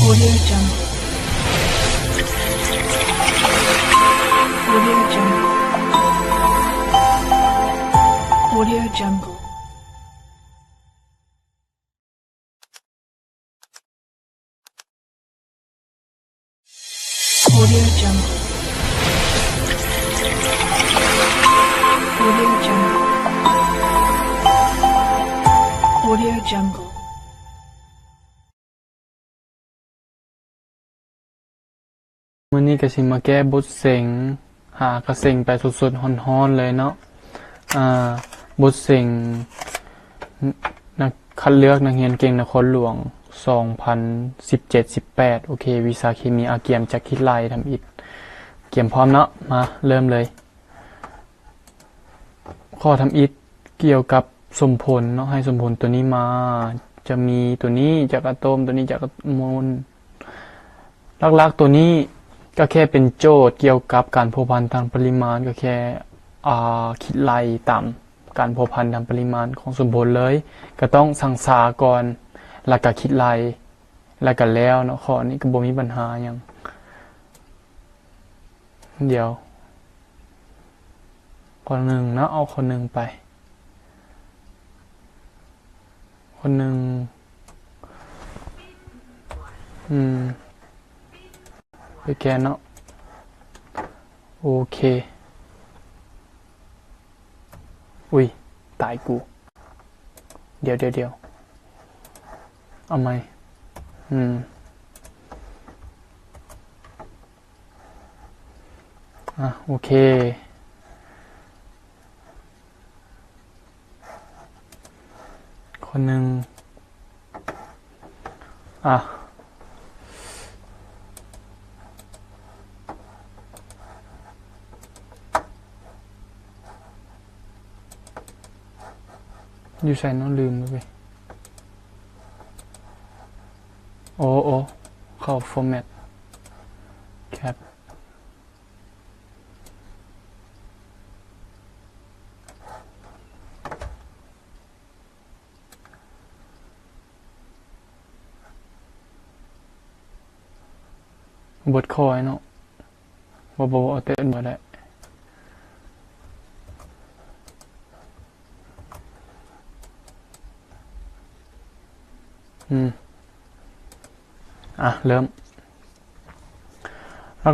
Audio Jungle. Audio Jungle. Audio Jungle. Audio Jungle. Audio Jungle. Audio Jungle.มื้อนี้ก็สิมาแก้บทเส็งหากระเส็งไปสดๆร้อนๆเลยเนาะบทเส็งนักคัดเลือกนักเรียนเก่งนครหลวง2017-18โอเควิชาเคมีอาเกียมจากคิดไลทำอิฐเกียมพร้อมเนาะมาเริ่มเลยข้อทำอิฐเกี่ยวกับสมผลเนาะให้สมผลตัวนี้มาจะมีตัวนี้จากอะโตมตัวนี้จากอะโมลลักๆตัวนี้ก็แค่เป็นโจทย์เกี่ยวกับการพัวพันทางปริมาณก็แค่คิดไล่ตามการพัวพันทางปริมาณของสมผลเลยก็ต้องสังสาก่อนแล้วก็คิดไล่แล้วก็แล้วเนาะข้อนี้ก็บ่มีปัญหาหยังเดี๋ยวข้อหนึ่งนะเอาข้อหนึ่งไปข้อหนึ่งไปแกนเนาะโอเคอุ้ยตายกูเดี๋ยวเอาไหมโอเคคนหนึ่งอยู่ใส่น้องลืมไปโอ้เข้า format cap บทคอยเนาะบ่เอาเต้นบ่ได้เริ่ม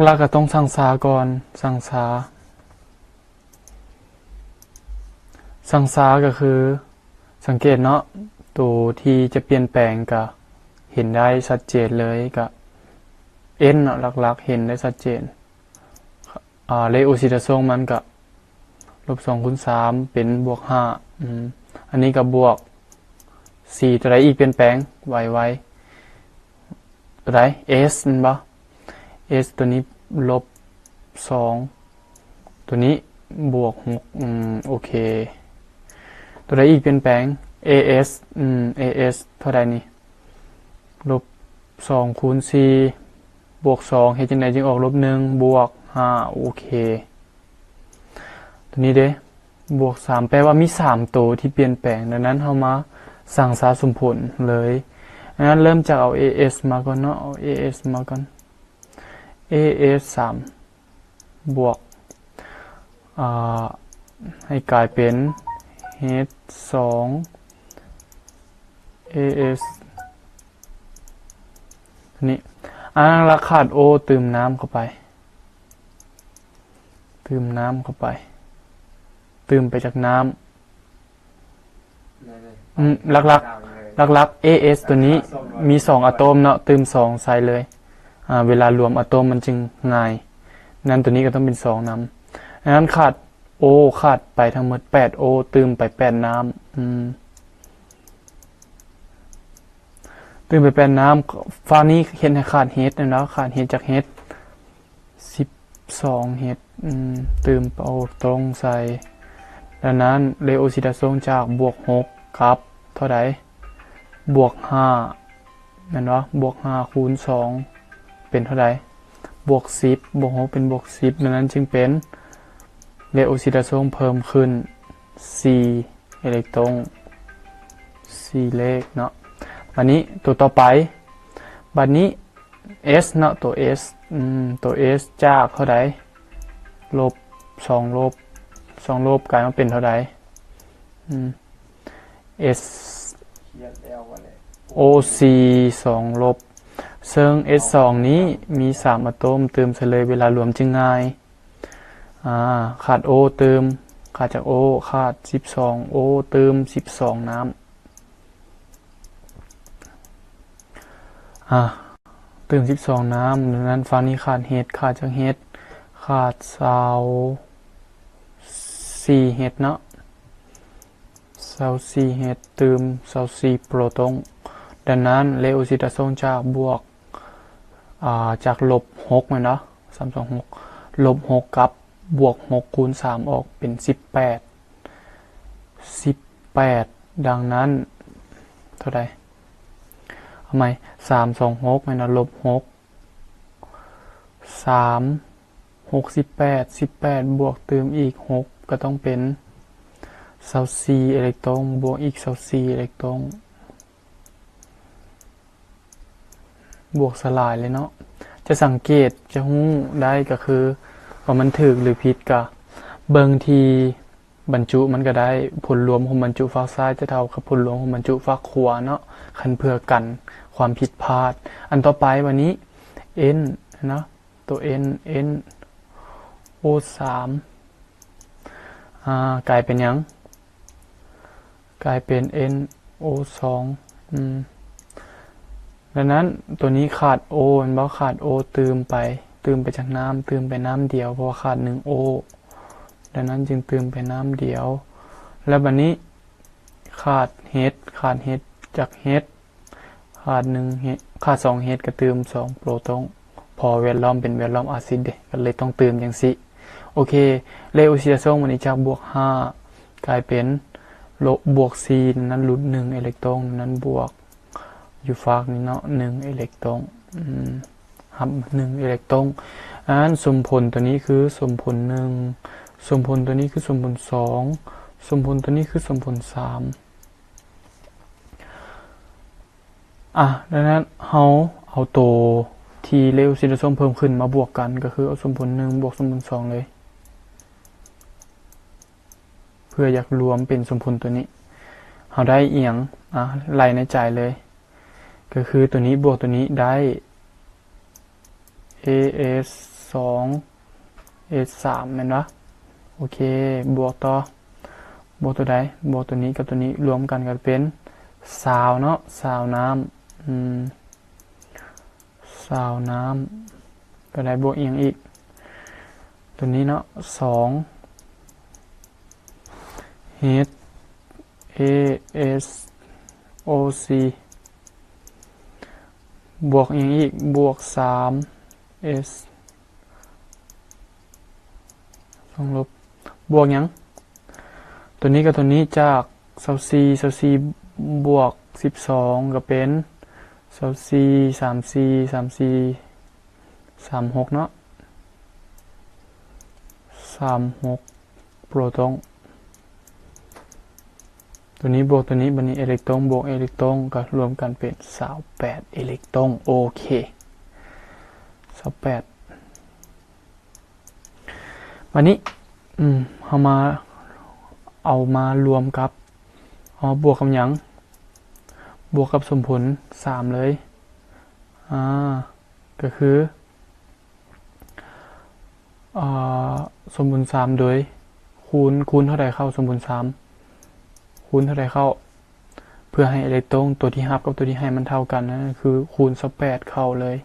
ลักๆก็ต้องสังสาก่อนสังสาก็คือสังเกตเนาะตัวที่จะเปลี่ยนแปลงก็เห็นได้ชัดเจนเลยก็n เนาะลักๆเห็นได้ชัดเจนเลขโอซิดาโซงมันก็-2 คูณ 3เป็นบวก 5อันนี้ก็บวก4ตัวใดอีกเปลี่ยนแปลงไวตัวใด s นั่นบ่ s ตัวนี้-2ตัวนี้บวก6โอเคตัวใดอีกเปลี่ยนแปลง as as เท่าใดนี่-2 คูณ 4บวก2เฮ็ดจังได๋จึงออก-1บวก5โอเคตัวนี้เด้บวก3แปลว่ามี3ตัวที่เปลี่ยนแปลงดังนั้นเฮามาสั่งสาสมผลเลยงั้นเริ่มจากเอา as มาก่อนเนาะเอา as มาก่อน as 3บวกให้กลายเป็น h 2 as นี่ราขาด o เติมน้ำเข้าไปเติมไปจากน้ำลัก AS ตัวนี้มี2อะโตมเนาะเติม2ใส่เลยเวลารวมอะโตมมันจึงง่ายนั้นตัวนี้ก็ต้องเป็น2น้ำงั้นขาด O ขาดไปทั้งหมด8 O เติมไป8น้ำเติมไป8น้ำฝั่งนี้เห็นให้ขาด H นะเนาะขาด H จาก H 12 H เติมเอาตรงใส่ดังนั้นเลโอซิดาโซงจากบวก6ครับเท่าใดบวก5แม่นบ่บวก5คูณ2เป็นเท่าใดบวก10บวก6เป็นบวก10ดังนั้นจึงเป็นเลโอซิดาโซงเพิ่มขึ้น4อิเล็กตรอน4เลขเนาะบัดนี้ตัวต่อไปบัดนี้ s เนาะตัว s ตัว s จากเท่าใดลบ2ลบกลายมาเป็นเท่าใดs เขียนแล้วว่าเลย OC 2ลบซึ่ง S2 นี้มี3อะโตมเติมใส่เลยเวลารวมจึงง่ายขาด O เติมขาดจาก O ขาด12 O เติม12น้ำเติม12น้ำดังนั้นฝั่งนี้ขาด H ขาดจาก H ขาด4 H เนาะ4 H เติม4โปรตอนดังนั้นเลโอซิดาโซนจากบวกจากลบ6มั้ยเนาะ326ลบ6กับบวก6คูณ3ออกเป็น18ดังนั้นเท่าใดเอาใหม่326มั้ยเนาะลบ6 3 6 18บวกเติมอีก6ก็ต้องเป็น24อิเล็กตรอนบวกอีก24อิเล็กตรอนบวกสลายเลยเนาะจะสังเกตจะรู้ได้ก็คือว่ามันถูกหรือผิดก็เบิ่งที่บรรจุมันก็ได้ผลรวมของบรรจุฝั่งซ้ายจะเท่ากับผลรวมของบรรจุฝั่งขวาเนาะคันเพื่อกันความผิดพลาดอันต่อไปวันนี้ n เนาะตัว n O3 กลายเป็นหยังกลายเป็น NO2 ดังนั้นตัวนี้ขาด O มันบ่ขาด O เติมไปจากน้ำเติมไปน้ำเดียวเพราะว่าขาด1 O ดังนั้นจึงเติมไปน้ำเดียวแล้วบัดนี้ขาด H จาก H ขาด1 H ขาด2 H ก็เติม2โปรตอนพอแวดล้อมเป็นแวดล้อมอาซิดเด้ก็เลยต้องเติมจังซี่โอเคเลโอซิดาโซนวันนี้จากบวก5กลายเป็นบวก4นั้นหลุด1อิเล็กตรอนนั้นบวกอยู่ฝั่งนี้เนาะ1อิเล็กตรอนครับ1อิเล็กตรอนสมผลตัวนี้คือสมผล1สมผลตัวนี้คือสมผล2สมผลตัวนี้คือสมผล3ดังนั้นเฮาเอาตัวที่เลโอซิดาโซนเพิ่มขึ้นมาบวกกันก็คือเอาสมผล1บวกสมผล2เลยเพื่ออยากรวมเป็นสมผลตัวนี้เฮาได้เอียงไล่ในใจเลยก็คือตัวนี้บวกตัวนี้ได้ AS2 S3 แม่นบ่โอเคบวกต่อบวกตัวใดบวกตัวนี้กับตัวนี้รวมกันก็เป็น20เนาะ20น้ำ20น้ำก็ได้บวกเอียงอีกตัวนี้เนาะ2 H AS OC บวกอย่างอีกบวก3 S 2ลบบวกอย่างตัวนี้กับตัวนี้จาก24บวก12ก็เป็น24 36เนาะ36โปรตอนตัวนี้บวกตัวนี้บัดนี้อิเล็กตรอนบวกอิเล็กตรอนก็รวมกันเป็น28อิเล็กตรอนโอเค28วันนี้เอามารวมกับบวกกับหยังบวกกับสมผล3เลยก็คือสมผล3โดยคูณเท่าใดเข้าสมผล3คูณเท่าใดเข้าเพื่อให้อิเล็กตรอนตัวที่รับกับตัวที่ให้มันเท่ากันนั่นคือคูณ28เข้าเลย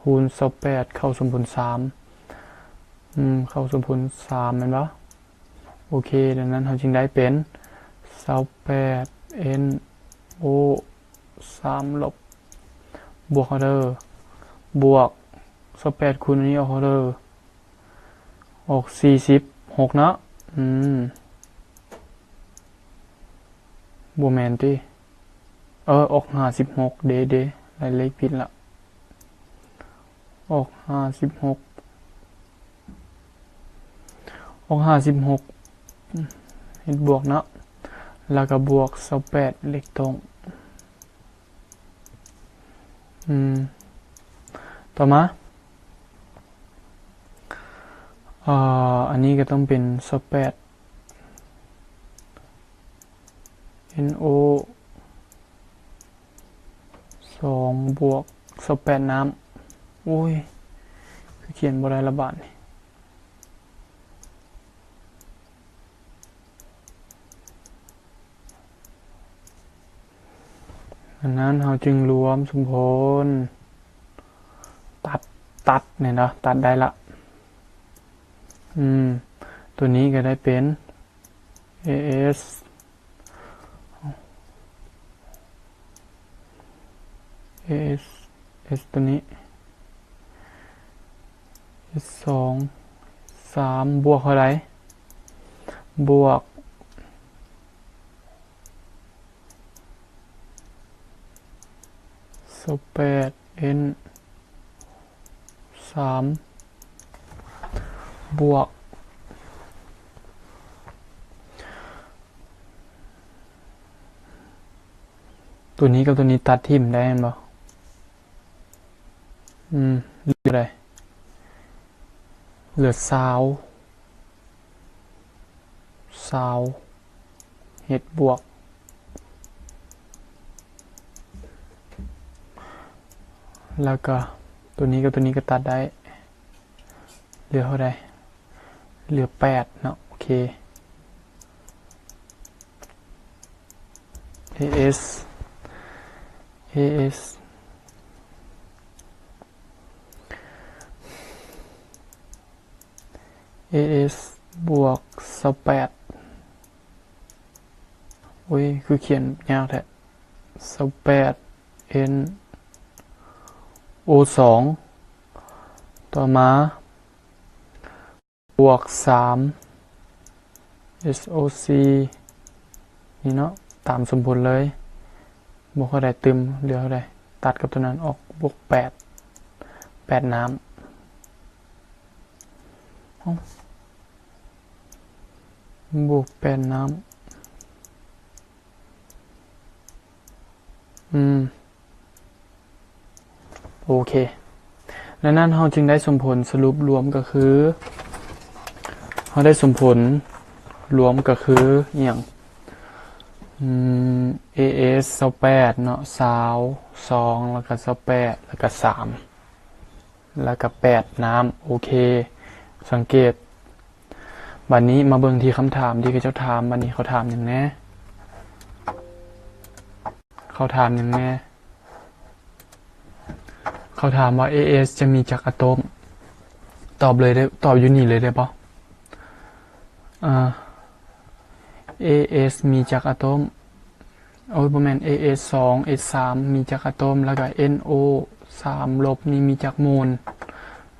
คูณ28เข้าสมผล3เข้าสมผล3แม่นบ่โอเคดังนั้นเราจึงได้เป็น28 NO 3ลบบวกเอาเด้อบวก28คูณอันนี้ออกเอาเด้อออก46เนาะบ่แม่นติออก56เด้หลายเลขผิดละออก56เฮ็ดบวกเนาะแล้วก็บวก28อิเล็กตรอน ต่อมาอันนี้ก็ต้องเป็น28 NO 2 บวก28น้ำอุ้ยคือเขียนบ่ได้ละบาทนี่อันนั้นเราจึงรวมสมผลตัดเนี่ยนะตัดได้ละตัวนี้ก็ได้เป็น ASตัวนี้ S 2 3 บวกเท่าไหร่บวก18 N 3 บวกตัวนี้กับตัวนี้ตัดทิ่มได้ไหมเหลืออะไรเหลือซาวเฮ็ดบวกแล้วก็ตัวนี้กับตัวนี้ก็ตัดได้เหลือเท่าไหร่เหลือ8เนาะโอเค ASบวก28โอ้ยคือเขียนยากแท้28 N O 2ต่อมาบวก3 SOC นี่เนาะตามสมผลเลยบวกเท่าใดตึมเหลือเท่าใดตัดกับตัวนั้นออกบวก8น้ำบวก8น้ำโอเคและนั่นเราจึงได้สมผลสรุปรวมก็คือเราได้สมผลรวมก็คืออย่างAS 28เนาะ2แล้วก็28แล้วก็3แล้วก็8น้ำโอเคสังเกตบัดนี้มาเบิ่งที่คำถามที่เขาถามบัดนี้เขาถามอย่างแน่เขาถามว่า AS จะมีจักรอะตอมตอบเลยได้ตอบอยู่นี่เลยได้ปะAS มีจักรอะตอมโอ้ยบ่แม่น AS 2 S 3มีจักรอะตอมแล้วก็ NO 3 ลบนี่มีจักรโมล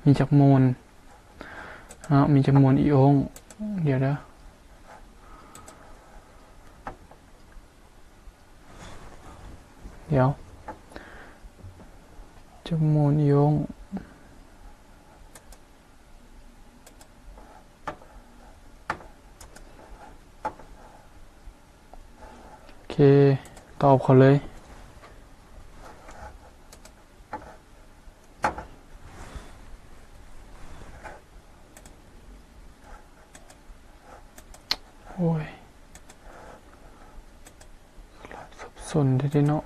มีจักรโมลอิโอนเดี๋ยวจักรโมลอิโอนโอเคตอบเขาเลยโอ้ยสับสนได้เนาะ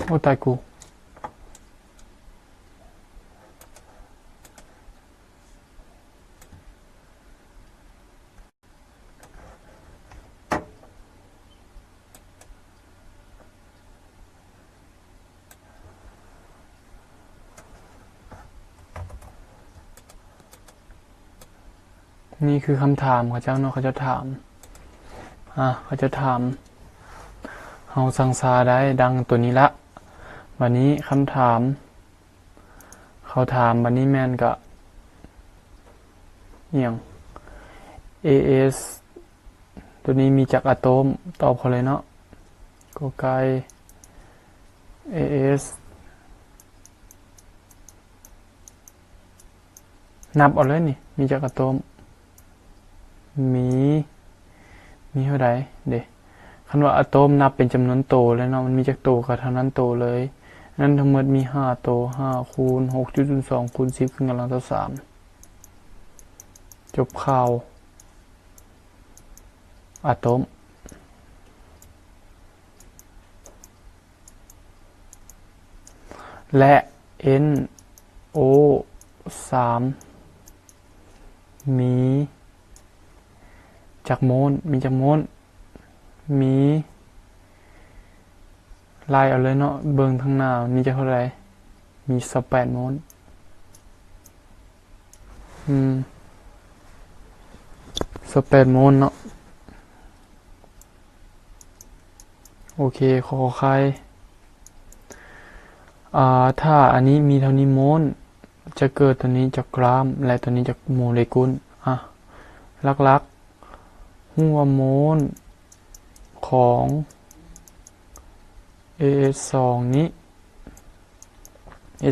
โอ้ตายกูนี่คือคำถามเขาเจ้าเนาะเขาจะถามเขาจะถามเฮาสังสาได้ดังตัวนี้ละวันนี้คำถามเขาถามวันนี้แม่นกะเอียง AS ตัวนี้มีจากอะโตมตอบเขาเลยเนาะกอไก่ AS นับเอาเลยนี่มีจากอะโตมมีเท่าใดเด้คันว่าอะโตมนับเป็นจำนวนโตแล้วเนาะมันมีจักโตก็เท่านั้นโตเลยนั้นทั้งหมดมี5โต5คูณ 6.02 คูณ 10 ขึ้นกำลัง3จบข่าวอะโตมและ NO3 มีจากโมลมีจากโมลมีไล่เอาเลยเนาะเบิ่งทางหน้ามีจะเท่าไหร่มี18โมล18โมลเนาะโอเคขอใครถ้าอันนี้มีเท่านี้โมลจะเกิดตัวนี้จากกรัมและตัวนี้จากโมเลกุลลักๆหัวโมลของ AS2 นี้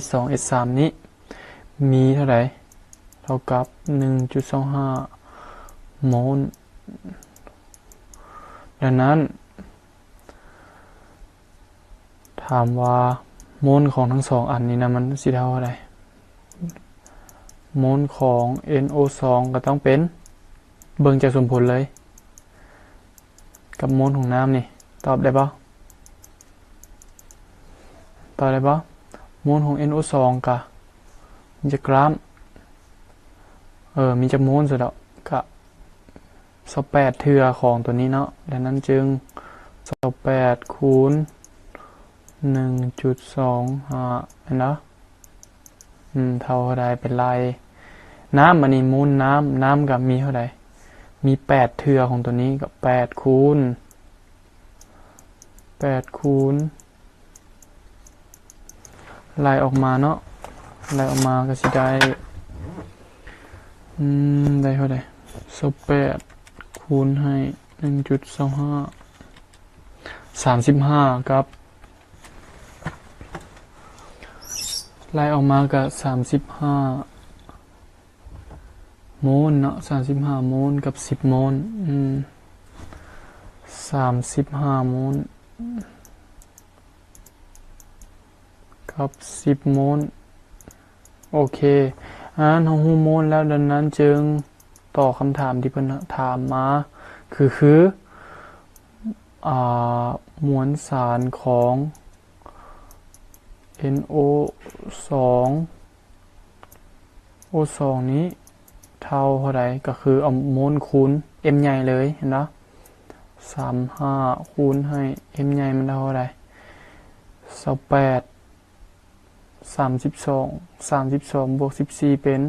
S2 S3 นี้มีเท่าไหร่เท่ากับ 1.25 โมลดังนั้นถามว่าโมลของทั้งสองอันนี้นะมันสิเท่าไหร่โมลของ NO2 ก็ต้องเป็นเบิ่งจากสมผลเลยกับโมลของน้ำนี่ตอบได้ปะตอบได้ปะโมลของ NO2 กะมีจะกรัมมีจะโมลสุดแล้วกะ28เทื่อของตัวนี้เนาะดังนั้นจึง28คูณ 1.25 เห็นเนาะเท่าใดเป็นไรน้ำอันนี้มูลน้ำกับมีเท่าใดมี8เทื่อของตัวนี้กับ8คูณไล่ออกมาเนาะไล่ออกมาก็สิได้ได้เท่าใด28คูณให้ 1.25 35ครับไล่ออกมากับ35โมลเนาะ35โมลกับ10โมล35โมลกับ10โมลโอเคเราฮู้โมลแล้วดังนั้นจึงต่อคำถามที่เพิ่นถามมาคือมวลสารของ NO2 O2 นี้เท่าไหร่ก็คือเอาโมลคูณ M ใหญ่เลยเห็นเนาะ35คูณให้ M ใหญ่มันเท่าไหร่28 32บวก14เป็น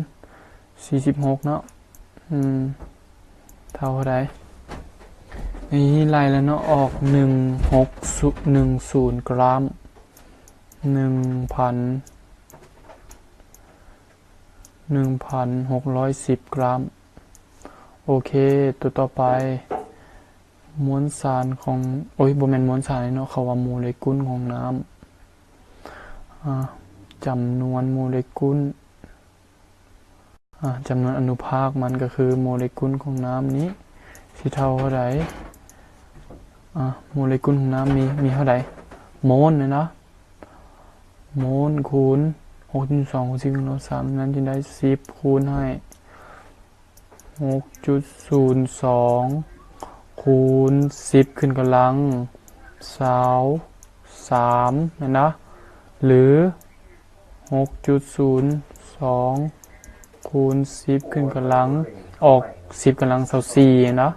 46เนาะเท่าไหร่นี่ไล่แล้วเนาะออก1610กรัม1,610 กรัมโอเคตัวต่อไปมวลสารของบ่แม่นมวลสารเนาะเขาว่าโมเลกุลของน้ำจำนวนโมเลกุลจำนวนอนุภาคมันก็คือโมเลกุลของน้ำนี้สิเท่าไหร่โมเลกุลของน้ำมีเท่าไหร่โมลนะโมลคูณ 6.2 คูณ 10 คูณ 3นั้นจะได้10คูณให้ 6.02 คูณ 10 ขึ้นกำลัง 3เห็นนะหรือ 6.02 คูณ 10 ขึ้นกำลังออก 10 กำลัง 24เห็นนะ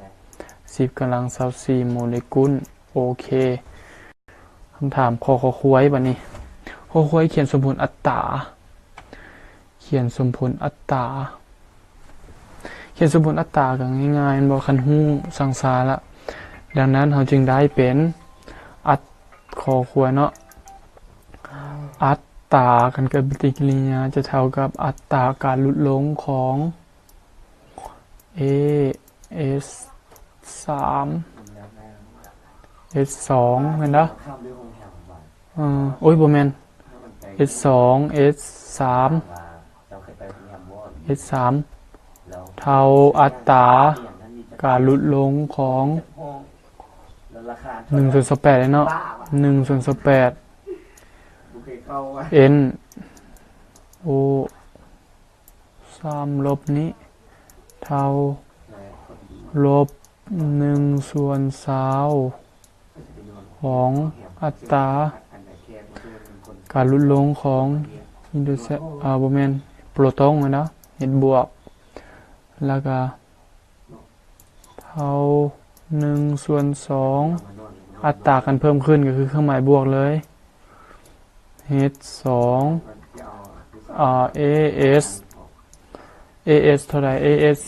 10 กำลัง 24 โมเลกุลโอเคคำถามขอควายบัดนี้ขอควายเขียนสมผลอัตราเขียนสมผลอัตราเขียนสมผลอัตรากันง่ายๆบ่คันฮู้สังสารละดังนั้นเราจึงได้เป็นอัตขอควายเนาะอัตราการเกิดปฏิกิริยาจะเท่ากับอัตราการลดลงของ AS 3 S 2เห็นนะโอ้ยบ่แม่น S 2 S 3 S 3เท่าอัตราการลดลงของ1/8เลยเนาะ1/8 N O 3 ลบนี้เท่าลบ1/20ของอัตราการลดลงของอินโดเซบ่แม่นโปรตอนนะเฮ็ดบวกแล้วก็เท่า1/2อัตราการเพิ่มขึ้นก็คือเครื่องหมายบวกเลย H2 AS เท่าไหร่ AS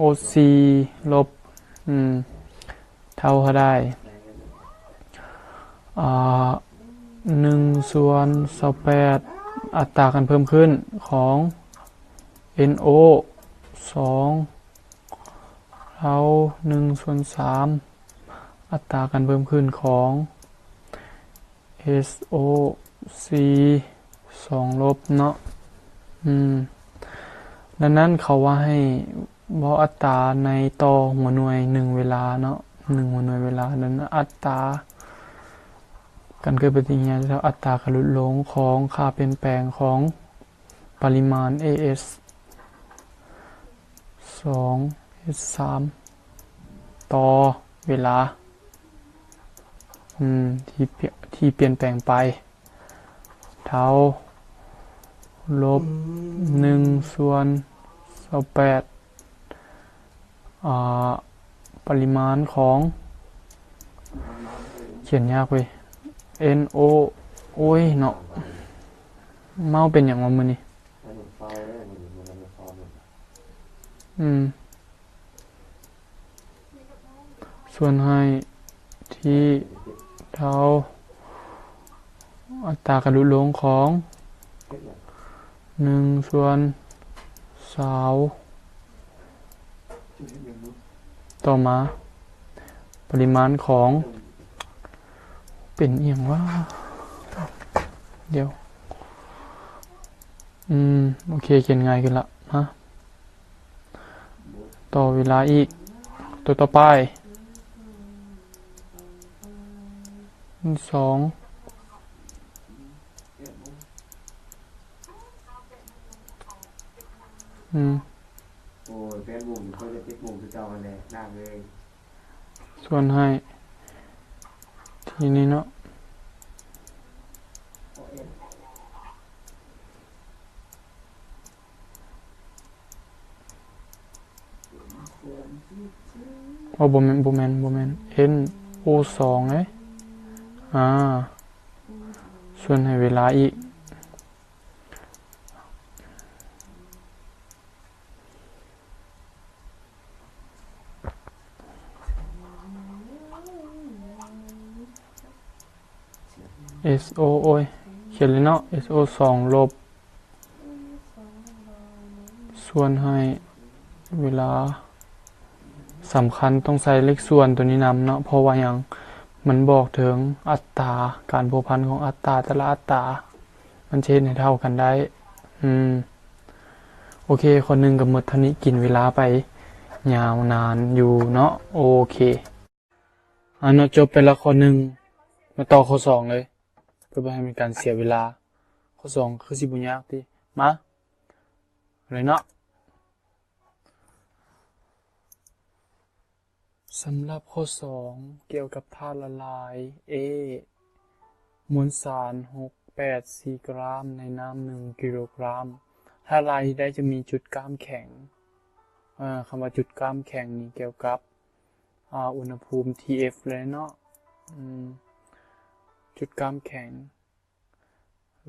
OC ลบเท่าได้ 1/28อัตราการเพิ่มขึ้นของ NO 2เท่า 1/3อัตราการเพิ่มขึ้นของ SOC 2 ลบเนาะดังนั้นเขาว่าให้บอกอัตราในต่อหัวหน่วย1เวลาเนาะ1หัวหน่วยเวลานั้นอัตราการเกิดปฏิกิริยาจะเท่าอัตราการลดลงของค่าเปลี่ยนแปลงของปริมาณ AS 2 S 3ต่อเวลาที่เปลี่ยนแปลงไปเท่าลบ1/28ปริมาณของเขียนยากเว้ย NO โอ้ยเนาะเมาเป็นอย่างว่ามื้อนี้ส่วนให้ที่เท่าอัตราการลดลงของ1/20ต่อมาปริมาณของเป็นเอียงว่าเดี๋ยวโอเคเขียนง่ายขึ้นละต่อเวลาอีกตัวต่อไป2โอ้ยเป็นบุ่มเขาจะติดบุ่มคือเก่าเลยหน้าเลยส่วนให้ทีนี้เนาะบ่แม่น NO2 เอ้ยส่วนให้เวลาอีกSO โอ้ยเขียนเลยเนาะ SO 2 ลบส่วนให้เวลาสำคัญต้องใส่เลขส่วนตัวนี้นำเนาะเพราะว่าอย่างมันบอกถึงอัตราการพัวพันของอัตราแต่ละอัตรามันเช่นให้เท่ากันได้โอเคคนหนึ่งกับหมดเท่านี้กินเวลาไปยาวนานอยู่เนาะโอเคเนาะจบไปละข้อหนึ่งมาต่อข้อสองเลยเพื่อไม่ให้มีการเสียเวลาข้อสองคือสิบุญยากที่มาเลยเนาะ สำหรับข้อ 2 เกี่ยวกับธาตุละลาย A มวลสาร 684 กรัมในน้ำ 1 กิโลกรัมถ้าละลายได้จะมีจุดก้ามแข็งคำว่าจุดก้ามแข็งนี่เกี่ยวกับอุณหภูมิ TF เลยเนาะจุดก้ามแข็ง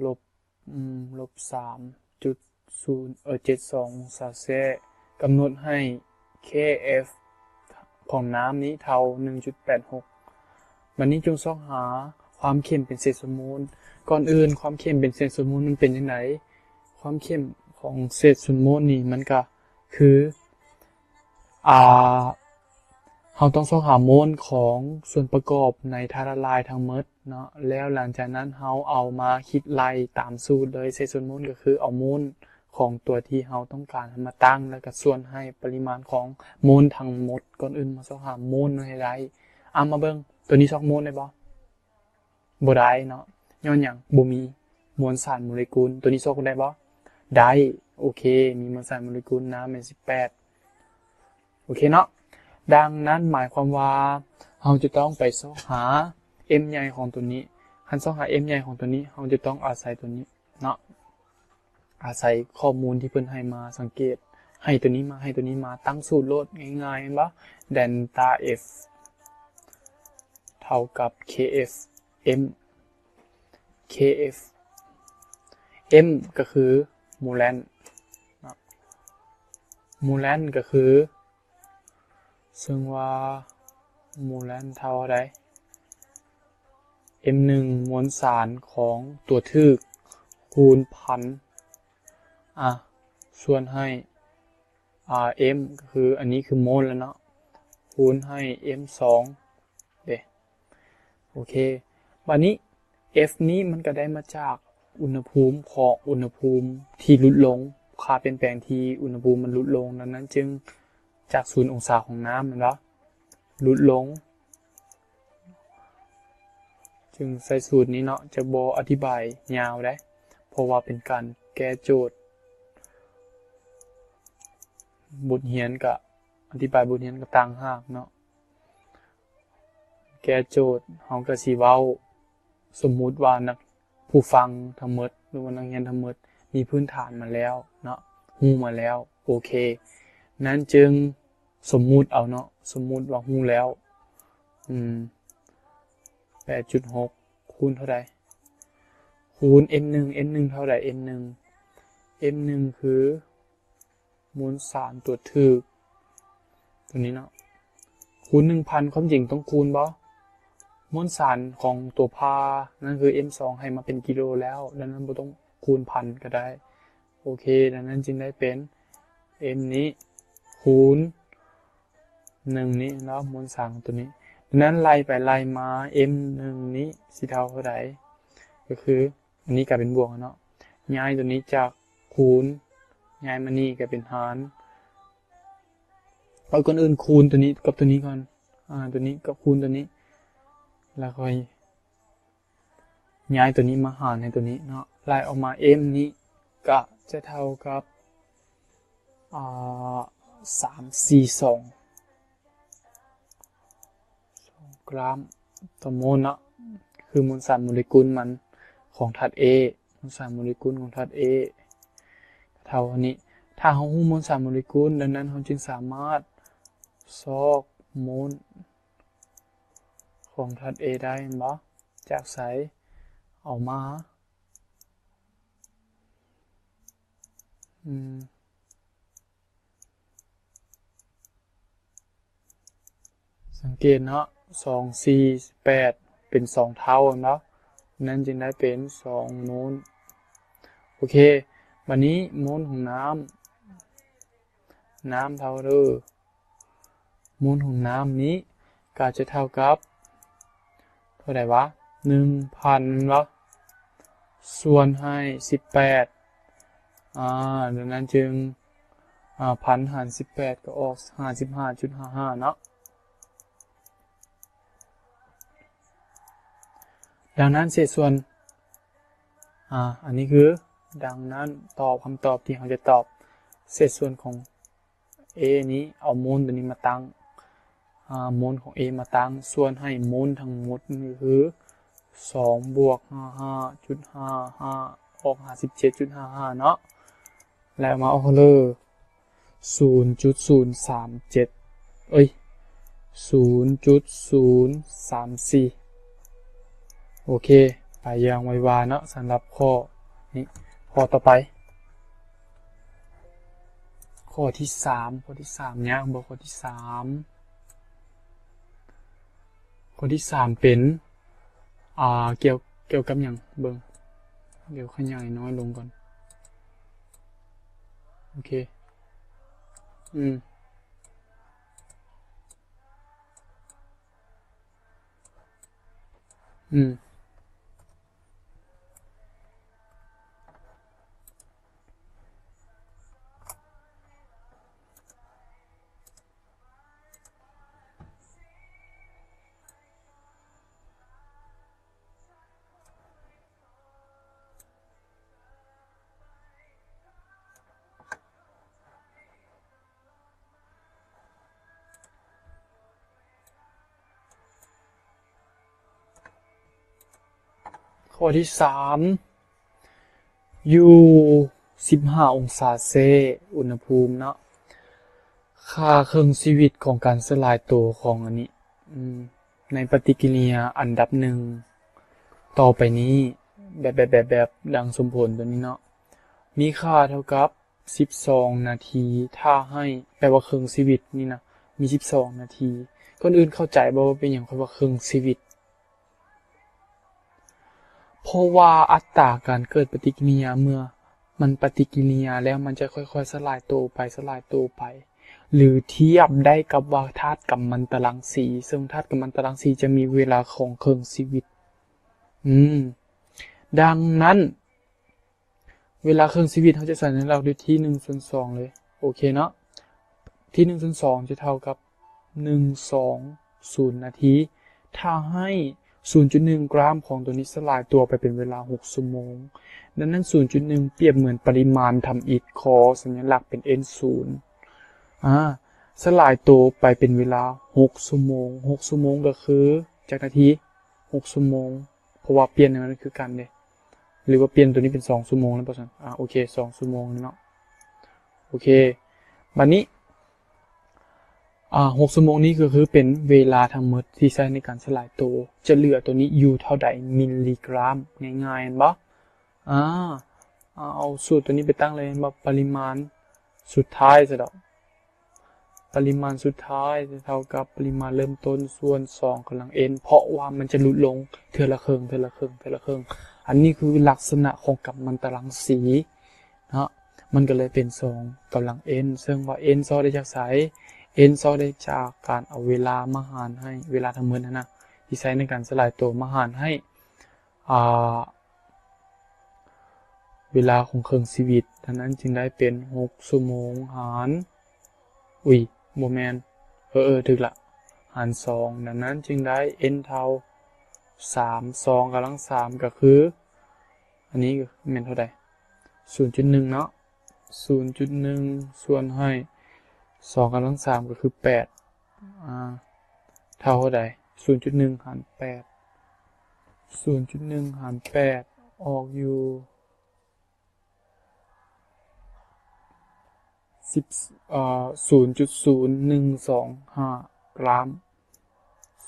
ลบ 3.72 องศาเซลเซียสกำหนดให้ KF ของน้ำนี้เท่า 1.86 วันนี้จงซอกหาความเค็มเป็นเศษส่วนมูลก่อนอื่นความเค็มเป็นเศษส่วนมูลมันเป็นยังไงความเค็มของเศษส่วนมูลนี่มันก็คือเราต้องซอกหาโมลของส่วนประกอบในธาตุละลายทั้งหมดเนาะแล้วหลังจากนั้นเราเอามาคิดไล่ตามสูตรเลยเศษส่วนมูลก็คือเอาโมลของตัวที่เราต้องการมาตั้งแล้วก็ส่วนให้ปริมาณของโมลทั้งหมดก่อนอื่นมาซอกหาโมลให้ได้มาเบิ่งตัวนี้ซอกโมลได้บ่ได้เนาะย้อนหยังบ่มีมวลสารโมเลกุลตัวนี้ซอกได้บ่ได้โอเคมีมวลสารโมเลกุลน้ำเป็น18โอเคเนาะดังนั้นหมายความว่าเราจะต้องไปซอกหา m ใหญ่ของตัวนี้คันซอกหา m ใหญ่ของตัวนี้เราจะต้องอาศัยตัวนี้เนาะอาศัยข้อมูลที่เพิ่นให้มาสังเกตให้ตัวนี้มาตั้งสูตรโลดง่ายๆเห็นบ่ delta f เท่ากับ kf m kf m ก็คือโมแลนโมแลนก็คือซึ่งว่าโมแลนเท่าใด m1 มวลสารของตัวทึกคูณพันส่วนให้m ก็คืออันนี้คือโมลแล้วเนาะคูณให้ m2 โอเคบัดนี้ f นี้มันก็ได้มาจากอุณหภูมิของอุณหภูมิที่ลดลงค่าเปลี่ยนแปลงที่อุณหภูมิมันลดลงดังนั้นจึงจาก0องศาของน้ำมันลดลงจึงใส่สูตรนี้เนาะจะบ่อธิบายยาวได้เพราะว่าเป็นการแก้โจทย์บทเรียนกับอธิบายบทเรียนกับต่างหากเนาะแก้โจทย์เฮาก็สิเว้าสมมุติว่านักผู้ฟังทั้งหมดหรือว่านักเรียนทั้งหมดมีพื้นฐานมาแล้วเนาะฮู้มาแล้วโอเคนั้นจึงสมมุติเอาเนาะสมมุติว่าฮู้แล้ว8.6 คูณเท่าใดคูณ m1 เท่าใดm1 คือมวลสารตัวทึกตัวนี้เนาะคูณ 1,000 ความจริงต้องคูณบ่มวลสารของตัวพานั่นคือ m2 ให้มาเป็นกิโลแล้วดังนั้นบ่ต้องคูณพันก็ได้โอเคดังนั้นจึงได้เป็น m นี้คูณ1นี้แล้วมวลสารของตัวนี้ดังนั้นไล่ไปไล่มา m1 นี้สิเท่าเท่าใดก็คืออันนี้กลายเป็นบวกเนาะย้ายตัวนี้จากคูณย้ายมานี่ก็เป็นหารเอาก่อนอื่นคูณตัวนี้กับตัวนี้ก่อนตัวนี้กับคูณตัวนี้แล้วค่อยย้ายตัวนี้มาหารในตัวนี้เนาะไล่ออกมา m นี้ก็จะเท่ากับ342 กรัมต่อโมลเนาะคือมวลสารโมเลกุลมันของธาตุ A มวลสารโมเลกุลของธาตุ A เท่านี้ถ้าเรารู้มวลสารโมเลกุลดังนั้นเราจึงสามารถซอกโมลของธาตุ A ได้บ่จากไสเอามาสังเกตเนาะ2 4 8เป็น2เท่าเนาะนั้นจึงได้เป็น2โมลโอเคบัดนี้โมลของน้ำเท่าเด้อโมลของน้ำนี้ก็จะเท่ากับเท่าไหร่วะ 1,000 เนาะส่วนให้18ดังนั้นจึง1,000 หาร 18ก็ออก 55.55 เนาะดังนั้นเศษส่วนอันนี้คือดังนั้นตอบคำตอบที่เราจะตอบเศษส่วนของ A นี้เอาโมลตัวนี้มาตั้ง โมลของ A มาตั้งส่วนให้โมลทั้งหมดนี่คือ2บวก 55.55 ออก 57.55 เนาะแล้วมาเอาเลย 0.037 เอ้ย 0.034 โอเคไปยังไววาเนาะสำหรับข้อนี้ข้อต่อไปข้อที่3เนี่ยบอกข้อที่3เป็นเกี่ยวกับอย่างเบิ่งเดี๋ยวขยายน้อยลงก่อนโอเคข้อที่3อยู่15องศาเซอุณหภูมิเนาะค่าเครื่องชีวิตของการสลายตัวของอันนี้ในปฏิกิริยาอันดับหนึ่งต่อไปนี้แบบดังสมผลตัวนี้เนาะมีค่าเท่ากับ12นาทีถ้าให้แปลว่าเครื่องชีวิตนี่นะมี12นาทีคนอื่นเข้าใจบ่ว่าเป็นอย่างว่าเครื่องชีวิตเพราะว่าอัตราการเกิดปฏิกิริยาเมื่อมันปฏิกิริยาแล้วมันจะค่อยๆสลายตัวไปหรือเทียบได้กับว่าธาตุกัมมันตรังสีซึ่งธาตุกัมมันตรังสีจะมีเวลาของเครื่องชีวิตดังนั้นเวลาเครื่องชีวิตเขาจะใส่ในเราด้วยที่1/2เลยโอเคเนาะที่1/2จะเท่ากับ120นาทีถ้าให้ 0.1 กรัมของตัวนี้สลายตัวไปเป็นเวลา6ชั่วโมงดังนั้น 0.1 เปรียบเหมือนปริมาณทำอิฐขอสัญลักษณ์เป็น N0 สลายตัวไปเป็นเวลา6ชั่วโมง6ชั่วโมงก็คือจากนาที6ชั่วโมงเพราะว่าเปลี่ยนมันคือกันเด้หรือว่าเปลี่ยนตัวนี้เป็น2ชั่วโมงแล้วป่ะซั่นโอเค2ชั่วโมงเนาะโอเคบัดนี้6ชั่วโมงนี้ก็คือเป็นเวลาทั้งหมดที่ใช้ในการสลายตัวจะเหลือตัวนี้อยู่เท่าใดมิลลิกรัมง่ายๆเห็นบ่เอาสูตรตัวนี้ไปตั้งเลยบ่ปริมาณสุดท้ายซะดอกปริมาณสุดท้ายจะเท่ากับปริมาณเริ่มต้นส่วน2กำลัง n เพราะว่ามันจะลดลงเทื่อละครึ่งอันนี้คือลักษณะของกัมมันตรังสีนะมันก็เลยเป็น2กำลัง n ซึ่งว่า n ซอได้จากไสn ซอได้จากการเอาเวลามาหารให้เวลาทั้งหมดนะที่ใช้ในการสลายตัวมาหารให้เวลาของเครื่องชีวิตดังนั้นจึงได้เป็น6ชั่วโมงหารบ่แม่นถึกละหาร2ดังนั้นจึงได้ n เท่า3 2กำลัง3ก็คืออันนี้แม่นเท่าใด 0.1 เนาะ 0.1 ส่วนให้2กำลัง3ก็คือ8เท่าใด 0.1 หาร8 0.1 หาร8ออกอยู่0.0125 กรัม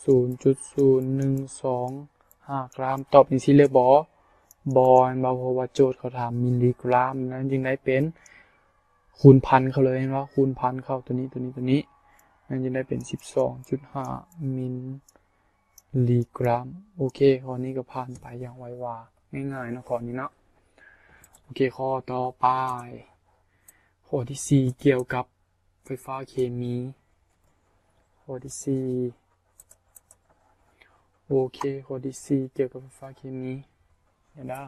0.0125 กรัมตอบนี่สิเลยบ่เพราะว่าโจทย์เขาถามมิลลิกรัมนั้นจึงได้เป็นคูณพันเขาเลยเห็นว่าคูณพันเข้าตัวนี้นั่นจึงได้เป็น 12.5 มิลลิกรัมโอเคข้อนี้ก็ผ่านไปอย่างไววาง่ายๆนะข้อนี้เนาะโอเคข้อต่อไปข้อที่4เกี่ยวกับไฟฟ้าเคมีข้อที่4โอเคข้อที่4เกี่ยวกับไฟฟ้าเคมีเดี๋ยวนะ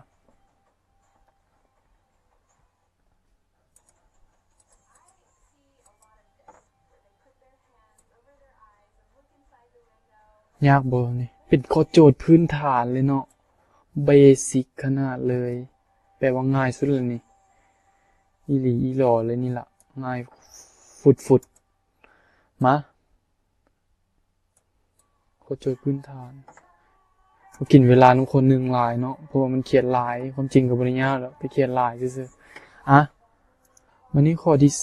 ยากบ่นี่เป็นข้อโจทย์พื้นฐานเลยเนาะเบสิกขนาดเลยแปลว่าง่ายสุดเลยนี่อีหลีอีหล่อเลยนี่ล่ะง่ายฟุดมา ก็โจทย์พื้นฐานก็กินเวลาของคนหนึ่งหลายเนาะเพราะว่ามันเขียนหลายความจริงก็บ่ได้ยากหรอกไปเขียนหลายซื่อๆวันนี้ข้อที่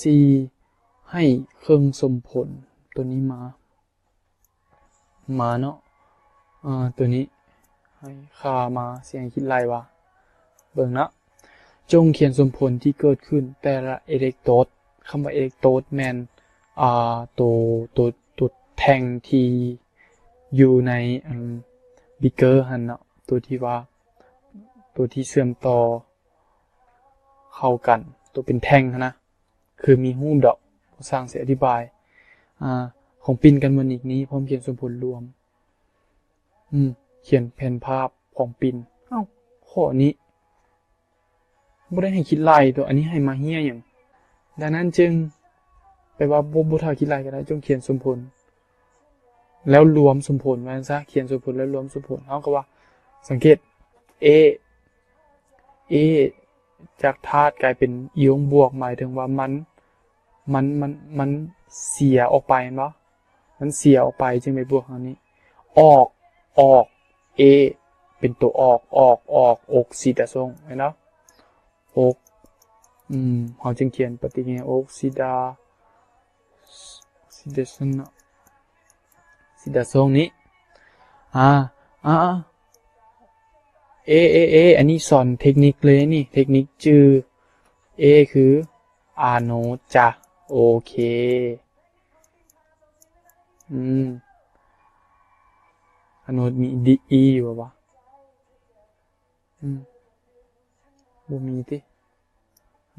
4ให้เครื่องสมผลตัวนี้มาเนาะตัวนี้ให้ค่ามาเสียงคิดไล่ว่าเบิ่งนะจงเขียนสมผลที่เกิดขึ้นแต่ละอิเล็กโตรดคำว่าอิเล็กโตรดแม่นตัวแท่งที่อยู่ในบิเกอร์หั่นเนาะตัวที่เชื่อมต่อเข้ากันตัวเป็นแท่งนะคือมีรูปดอกสร้างเสียอธิบายของปินกันมนิกนี้พร้อมเขียนสมผลรวมเขียนแผนภาพของปินข้อนี้บ่ได้ให้คิดไล่ตัวอันนี้ให้มาเฮียอย่างดังนั้นจึงไปว่าบ่ถ้าคิดไล่ก็ได้จงเขียนสมผลแล้วรวมสมผลว่าซะเขียนสมผลแล้วรวมสมผลเฮาก็ว่าสังเกต A จากธาตุกลายเป็นอิออนบวกหมายถึงว่ามันเสียออกไปเห็นบ่มันเสียออกไปจึงไปบวกทางนี้ออก A เป็นตัวออกอกซิดาซ่งเห็นเนาะอกเฮาจึงเขียนปฏิกิริยาอกซิดาซ่งซิดาซ่งนี้อันนี้สอนเทคนิคเลยนี่เทคนิคชื่อ A คืออะโนดจ้ะโอเคอะโนดมี DE อยู่ป่ะบ่มีติ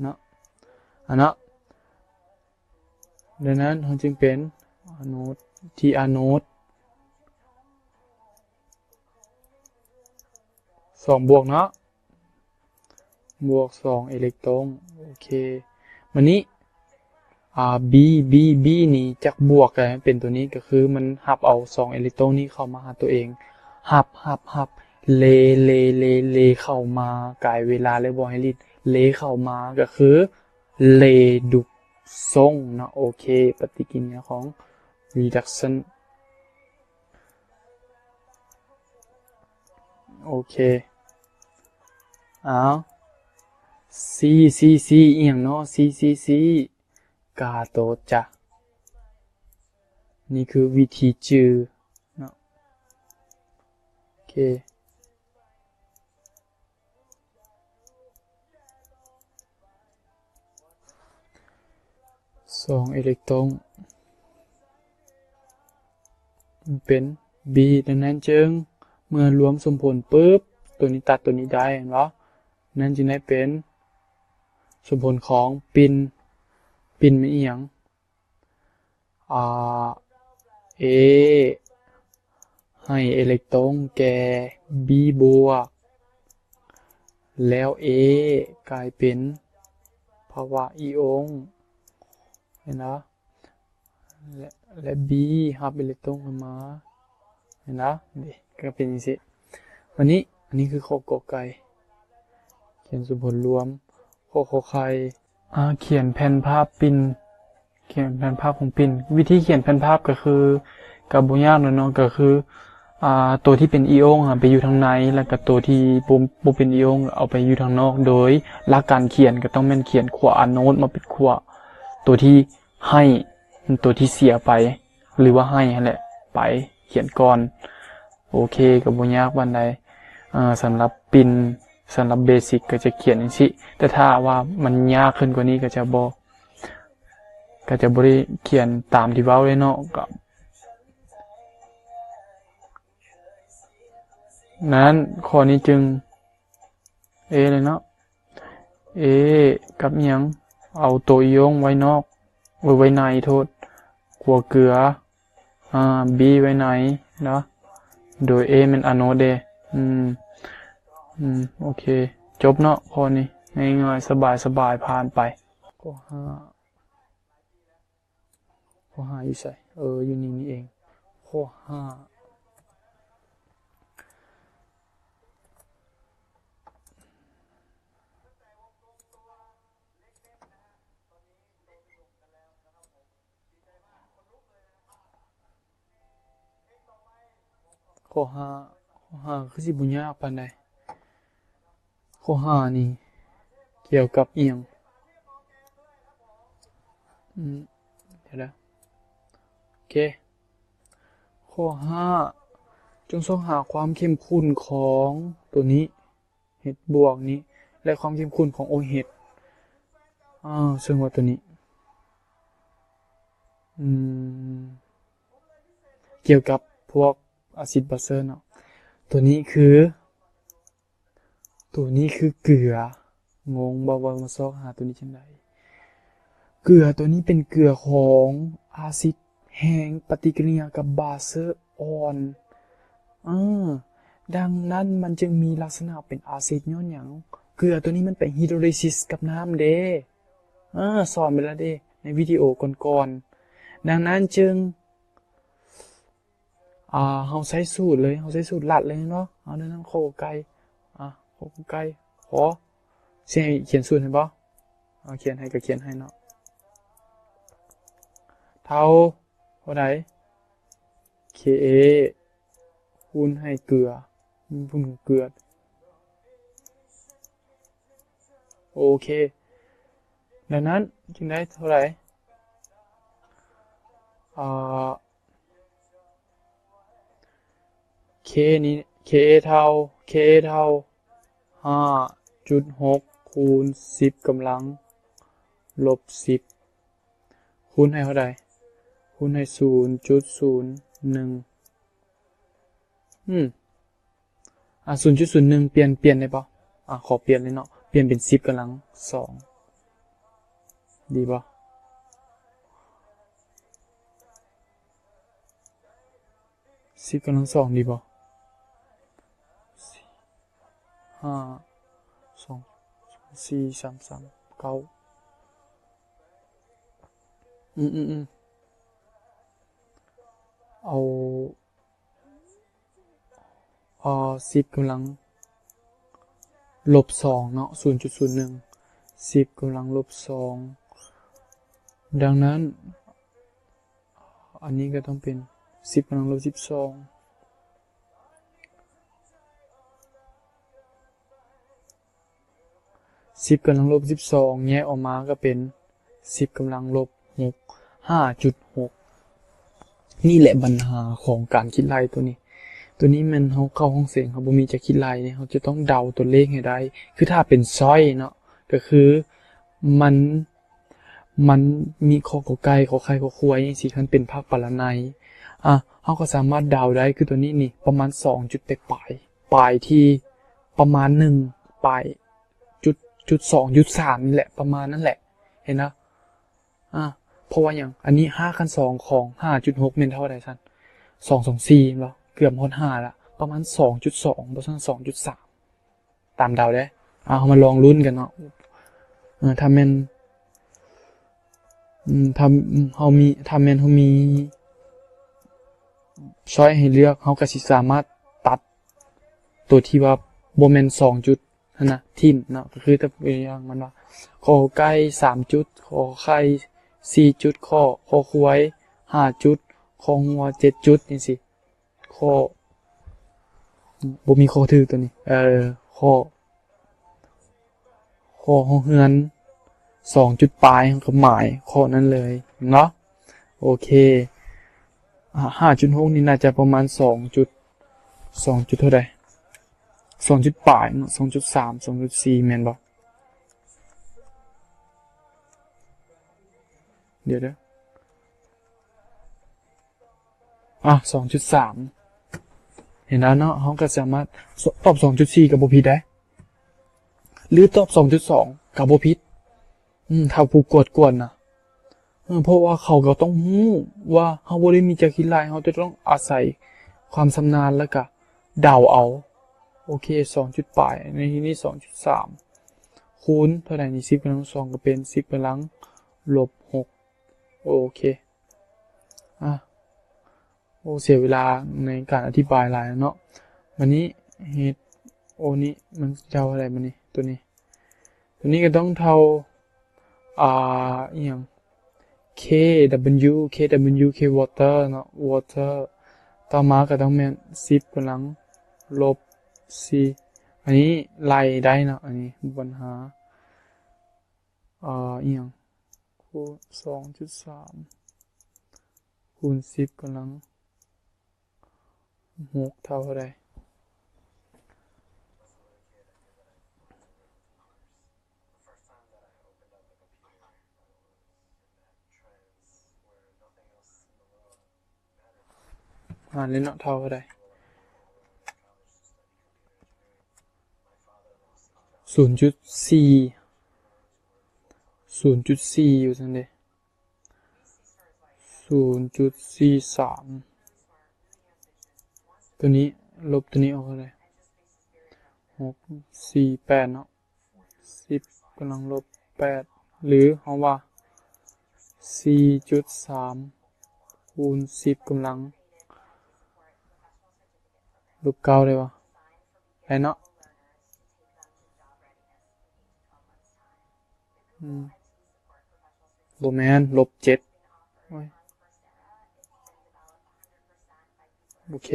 เนาะดังนั้นเราจึงเป็นอะโนดที่อะโนด2บวกเนาะบวก2อิเล็กตรอนโอเควันนี้B นี่จากบวกกันเป็นตัวนี้ก็คือมันหับเอา2อิเล็กตรอนนี้เข้ามาหาตัวเองหับเลเข้ามากลายเวลาเลยบ่ให้ลิดเลเข้ามาก็คือเลดุกซ่งเนาะโอเคปฏิกิริยาของ reduction โอเคC อีหยังเนาะ C กาโตจ้ะนี่คือวิธีจือเนาะโอเค2อิเล็กตรอนเป็น B ดังนั้นจึงเมื่อรวมสมผลปุ๊บตัวนี้ตัดตัวนี้ได้เห็นบ่นั่นจึงได้เป็นสมผลของปินมันอีหยังA ให้อิเล็กตรอนแก่ B บวกแล้ว A กลายเป็นภาวะอิออนเห็นนะและ B รับอิเล็กตรอนมาเห็นนะนี่ก็เป็นอย่างนี้อันนี้คือข้อกอไก่เขียนสมผลรวมข้อไข่เขียนแผ่นภาพปินเขียนแผ่นภาพของปินวิธีเขียนแผ่นภาพก็คือกับบ่ยากเนาะก็คือตัวที่เป็นอิออนไปอยู่ทางในแล้วก็ตัวที่บ่เป็นอิออนเอาไปอยู่ทางนอกโดยหลักการเขียนก็ต้องแม่นเขียนขั้วอะโนดมาเป็นขั้วตัวที่ให้ตัวที่เสียไปหรือว่าให้นั่นแหละไปเขียนก่อนโอเคก็บ่ยากปานใดสำหรับปินสำหรับเบสิกก็จะเขียนอย่างนี้แต่ถ้าว่ามันยากขึ้นกว่านี้ก็จะบ่ได้เขียนตามที่เว้าเลยเนาะก็นั้นข้อนี้จึง A เลยเนาะ A กับหยังเอาตัวอิออนไว้นอกไว้ในโทษขัวเกลือB ไว้ในเนาะโดย A เป็นอะโนดโอเคจบเนาะข้อนี้ง่ายๆสบายผ่านไปข้อ5อยู่ไสอยู่นี่เองข้อ5 ข้อห้าคือสิบ่ยากปานใดข้อห้านี่เกี่ยวกับเอียงเดี๋ยวนะโอเคข้อห้าจงส่องหาความเข้มข้นของตัวนี้เห็ดบวกนี้และความเข้มข้นของโอเห็ดซึ่งว่าตัวนี้เกี่ยวกับพวกอะซิดบาเซอร์เนาะตัวนี้คือเกลืองงบ่ว่ามาซอกหาตัวนี้จังได๋เกลือตัวนี้เป็นเกลือของอาซิดแห้งปฏิกิริยากับบาเซอร์อ่อนดังนั้นมันจึงมีลักษณะเป็นอาซิดย้อนหยังเกลือตัวนี้มันไปไฮโดรไลซิสกับน้ำเด้สอนไปแล้วเด้ในวิดีโอก่อนๆดังนั้นจึงเฮาใช้สูตรเลยเฮาใช้สูตรลัดเลยเนาะเอาเรื่องโคไก่โคไก่ขอสิให้เขียนสูตรให้บ่เขียนให้ก็เขียนให้เนาะเท่าใด Ka คูณให้เกลือคูณเกลือโอเคดังนั้นจึงได้เท่าไหร่K นี้ Ka เท่า 5.6 คูณ 10 กำลังลบ 10 คูณให้เท่าไหร่คูณให้ 0.01 0.01 เปลี่ยนได้ป่ะขอเปลี่ยนเลยเนาะเปลี่ยนเป็น 10 กำลัง 2 ดีป่ะ10 กำลัง 2 ดีป่ะ5 2 4 3 3 9เอา10 กำลังลบ 2 เนาะ 0.01 10 กำลังลบ 2 ดังนั้นอันนี้ก็ต้องเป็น 10 กำลังลบ 12 10 กำลังลบ 12 แยกออกมาก็เป็น 10 กำลังลบ 6 5.6 นี่แหละปัญหาของการคิดไล่ตัวนี้มันเฮาเข้าห้องเสียงเฮาบ่มีจะคิดไล่เนี่ยเฮาจะต้องเดาตัวเลขให้ได้คือถ้าเป็นซ้อยเนาะก็คือมันมีขอกอไก่ขอไข่ขอควายจังซี่คันเป็นภาคปรนัยเฮาก็สามารถเดาได้คือตัวนี้นี่ประมาณ2จุดปลายที่ประมาณ1ปลายจุด2จุด3นี่แหละประมาณนั้นแหละเห็นนะเพราะว่าอย่างอันนี้5คัน2ของ 5.6 เป็นเท่าใดซั่น224บ่เกือบฮอด5ละประมาณ 2.2 บ่ซั่น 2.3 ตามเดาได้เฮามาลองลุ้นกันเนาะถ้าแม่นถ้าแม่นเฮามีช้อยให้เลือกเฮาก็สิสามารถตัดตัวที่ว่าบ่แม่น2จุดนั่นน่ะทิ่มเนาะก็คือถ้าเป็นอย่างมันว่าขอไก่3จุดขอไข่4จุดขอควาย5จุดของัว7จุดจังซี่ขอบ่มีข้อถือตัวนี้ข้อเฮือน2จุดปลายก็หมายข้อนั้นเลยเนาะโอเค5.6 นี่น่าจะประมาณ2จุดเท่าใด2จุดปลายเนาะ 2.3 2.4 แม่นบ่เดี๋ยว2.3 เห็นแล้วเนาะเฮาก็สามารถตอบ 2.4 ก็บ่ผิดได้หรือตอบ 2.2 ก็บ่ผิดถ้าผู้กวนน่ะเพราะว่าเขาก็ต้องรู้ว่าเฮาบ่ได้มีจักคิดหลายเฮาจะต้องอาศัยความชำนาญแล้วก็เดาเอาโอเค2จุดปลายในที่นี้ 2.3 คูณเท่าใดนี่10กำลัง2ก็เป็น10กำลังลบ6โอเคเสียเวลาในการอธิบายหลายเนาะวันนี้เฮ็ดนี้มันเท่าอะไรมันนี่ตัวนี้ก็ต้องเท่าอีหยังK water เนาะ water ต่อมาก็ต้องแม่น10กำลังลบ4อันนี้ไล่ได้เนาะอันนี้บ่ปัญหาอีหยังคูณ 2.3 คูณ10กำลัง6เท่าใดเล่นเนาะเท่าใด0.4 อยู่ซั่นเด้ 0.43 ตัวนี้ลบตัวนี้ออกเท่าใด648เนาะ10กำลังลบ8หรือเฮาว่า 4.3 คูณ10กำลังลบ9ได้บ่ได้เนาะบ่แม่นลบ7โอ้ยโอเค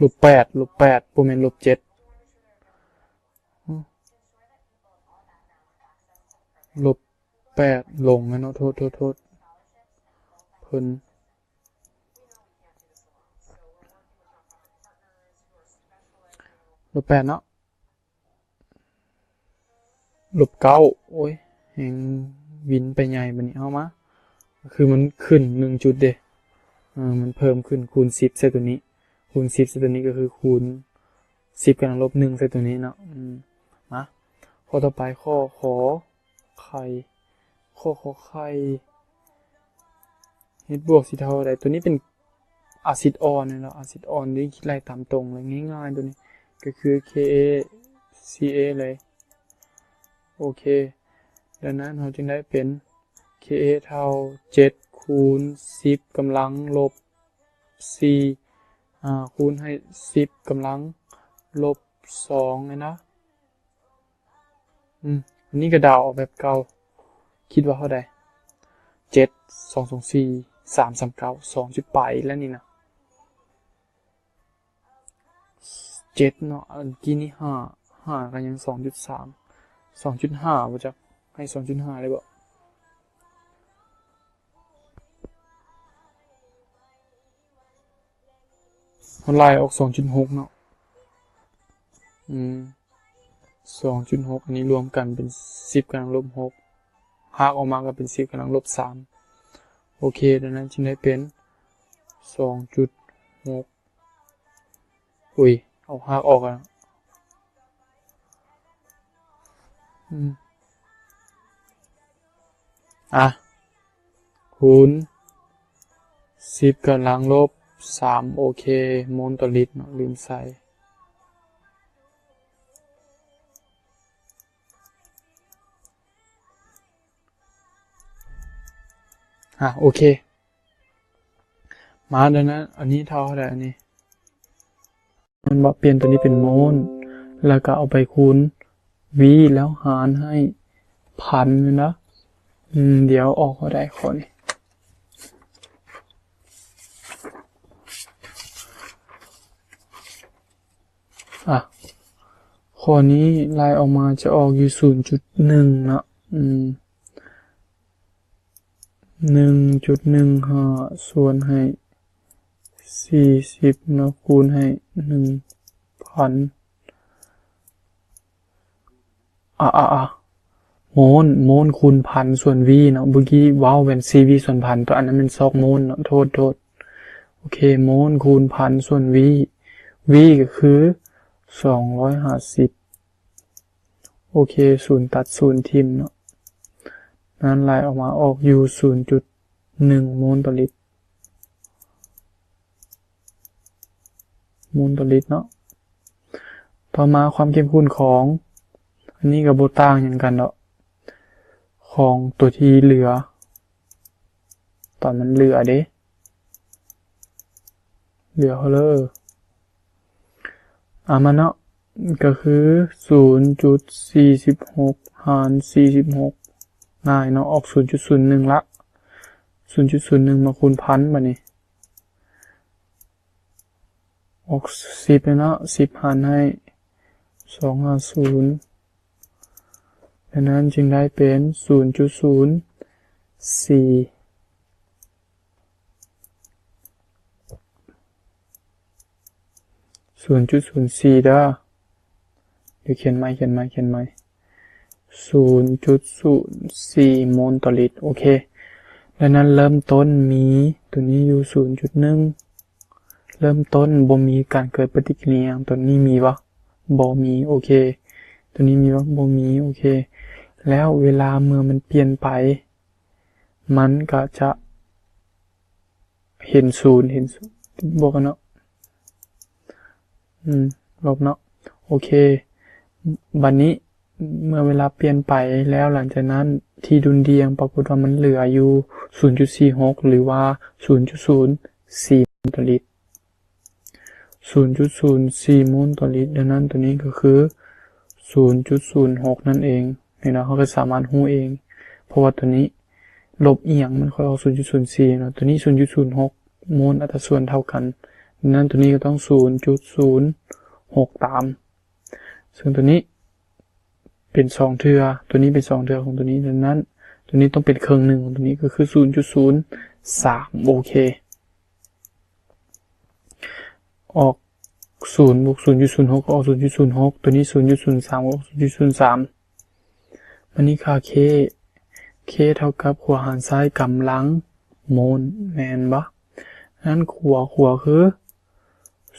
ลบ8บ่แม่นลบ7ลบ8ลงแล้วเนาะโทษเพิ่นลบ8เนาะลบ9โอ้ยแฮงวินไปใหญ่บัดนี้เอามาคือมันขึ้น1จุดเด้มันเพิ่มขึ้นคูณ10ใส่ตัวนี้คูณ10ใส่ตัวนี้ก็คือคูณ10กำลังลบ1ใส่ตัวนี้เนาะมาข้อต่อไปข้อขอไข่เฮ็ดบวกสิเท่าใดตัวนี้เป็นอะซิดออนเนาะอะซิดออนนี่คิดไล่ตามตรงเลยง่ายๆตัวนี้ก็คือ KaCa เลยโอเคดังนั้นเราจึงได้เป็น Ka เท่า7คูณ10กำลังลบ4คูณให้10กำลังลบ2เลยนะอันนี้ก็เดาออกแบบเก่าคิดว่าเท่าใด7 224 339 2จุดปลายแล้วนี่นะ7เนาะอันกี้นี่5ก็ยัง 2.3 2.5 บ่จักให้ 2.5 เลยบ่มันไล่ออก 2.6 เนาะ2.6 อันนี้รวมกันเป็น10กำลังลบ6หักออกมาก็เป็น10กำลังลบ3โอเคดังนั้นจึงได้เป็น 2.6 อุ้ยเอาหักออกอ่ะคูณ10กำลังลบ3โอเคโมลต่อลิตรเนาะลืมใส่โอเคมาดังนั้นอันนี้เท่าไหร่อันนี้มันบอกเปลี่ยนตัวนี้เป็นโมลแล้วก็เอาไปคูณ v แล้วหารให้พันนะเดี๋ยวออกก็ได้ข้อนี้ข้อนี้ลายออกมาจะออกอยู่ 0.1 นะ1.15 ส่วนให้40นะคูณให้ 1,000โมลคูณพันส่วน v เนาะเมื่อกี้ว้าวเป็น cv ส่วนพันตัวอันนั้นเป็นซอกโมลเนาะโทษโอเคโมลคูณพันส่วน v ก็คือ250โอเค0ตัด0ทิ่มเนาะนั้นไล่ออกมาออกอยู่ 0.1 โมลต่อลิตรเนาะต่อมาความเข้มข้นของอันนี้กับโบต่างอย่างกันเนาะของตัวที่เหลือ อนมันเหลือเด้เหลือเขาเลยมันเนาะก็คือ 0.46 หาร 46ง่ายเนาะออก 0.01 ละ 0.01 มาคูณพันบัดนี้ออก10เลยเนาะ10หารให้250ดังนั้นจึงได้เป็น 0.04 0.04 เด้อเดี๋ยวเขียนใหม่ 0.04 โมลต่อลิตรโอเคดังนั้นเริ่มต้นมีตัวนี้อยู่ 0.1 เริ่มต้นบ่มีการเกิดปฏิกิริยาตัวนี้มีวะบ่มีโอเคตัวนี้มีวะบ่มีโอเคแล้วเวลาเมื่อมันเปลี่ยนไปมันก็จะเห็น0บวกกันเนาะลบเนาะโอเคบัดนี้เมื่อเวลาเปลี่ยนไปแล้วหลังจากนั้นที่ดุลเดียงปรากฏว่ามันเหลืออยู่ 0.46 หรือว่า 0.04 โมลต่อลิตร 0.04 โมลต่อลิตรดังนั้นตัวนี้ก็คือ 0.06 นั่นเองนี่เนาะเขาก็สามารถรู้เองเพราะว่าตัวนี้ลบเอียงมันค่อยออก 0.04 เนาะตัวนี้ 0.06 โมลอัตราส่วนเท่ากันดังนั้นตัวนี้ก็ต้อง 0.06 ตามซึ่งตัวนี้เป็น2เทื่อตัวนี้เป็น2เทื่อของตัวนี้ดังนั้นตัวนี้ต้องเป็นครึ่งหนึ่งของตัวนี้ก็คือ 0.03 โอเคออก0บวก 0.06 ก็ออก 0.06 ตัวนี้ 0.03 ออก 0.03 วันนี้ค่า k เท่ากับขวาหารซ้ายกำลังโมลแม่นบ่นั้นขวาคือ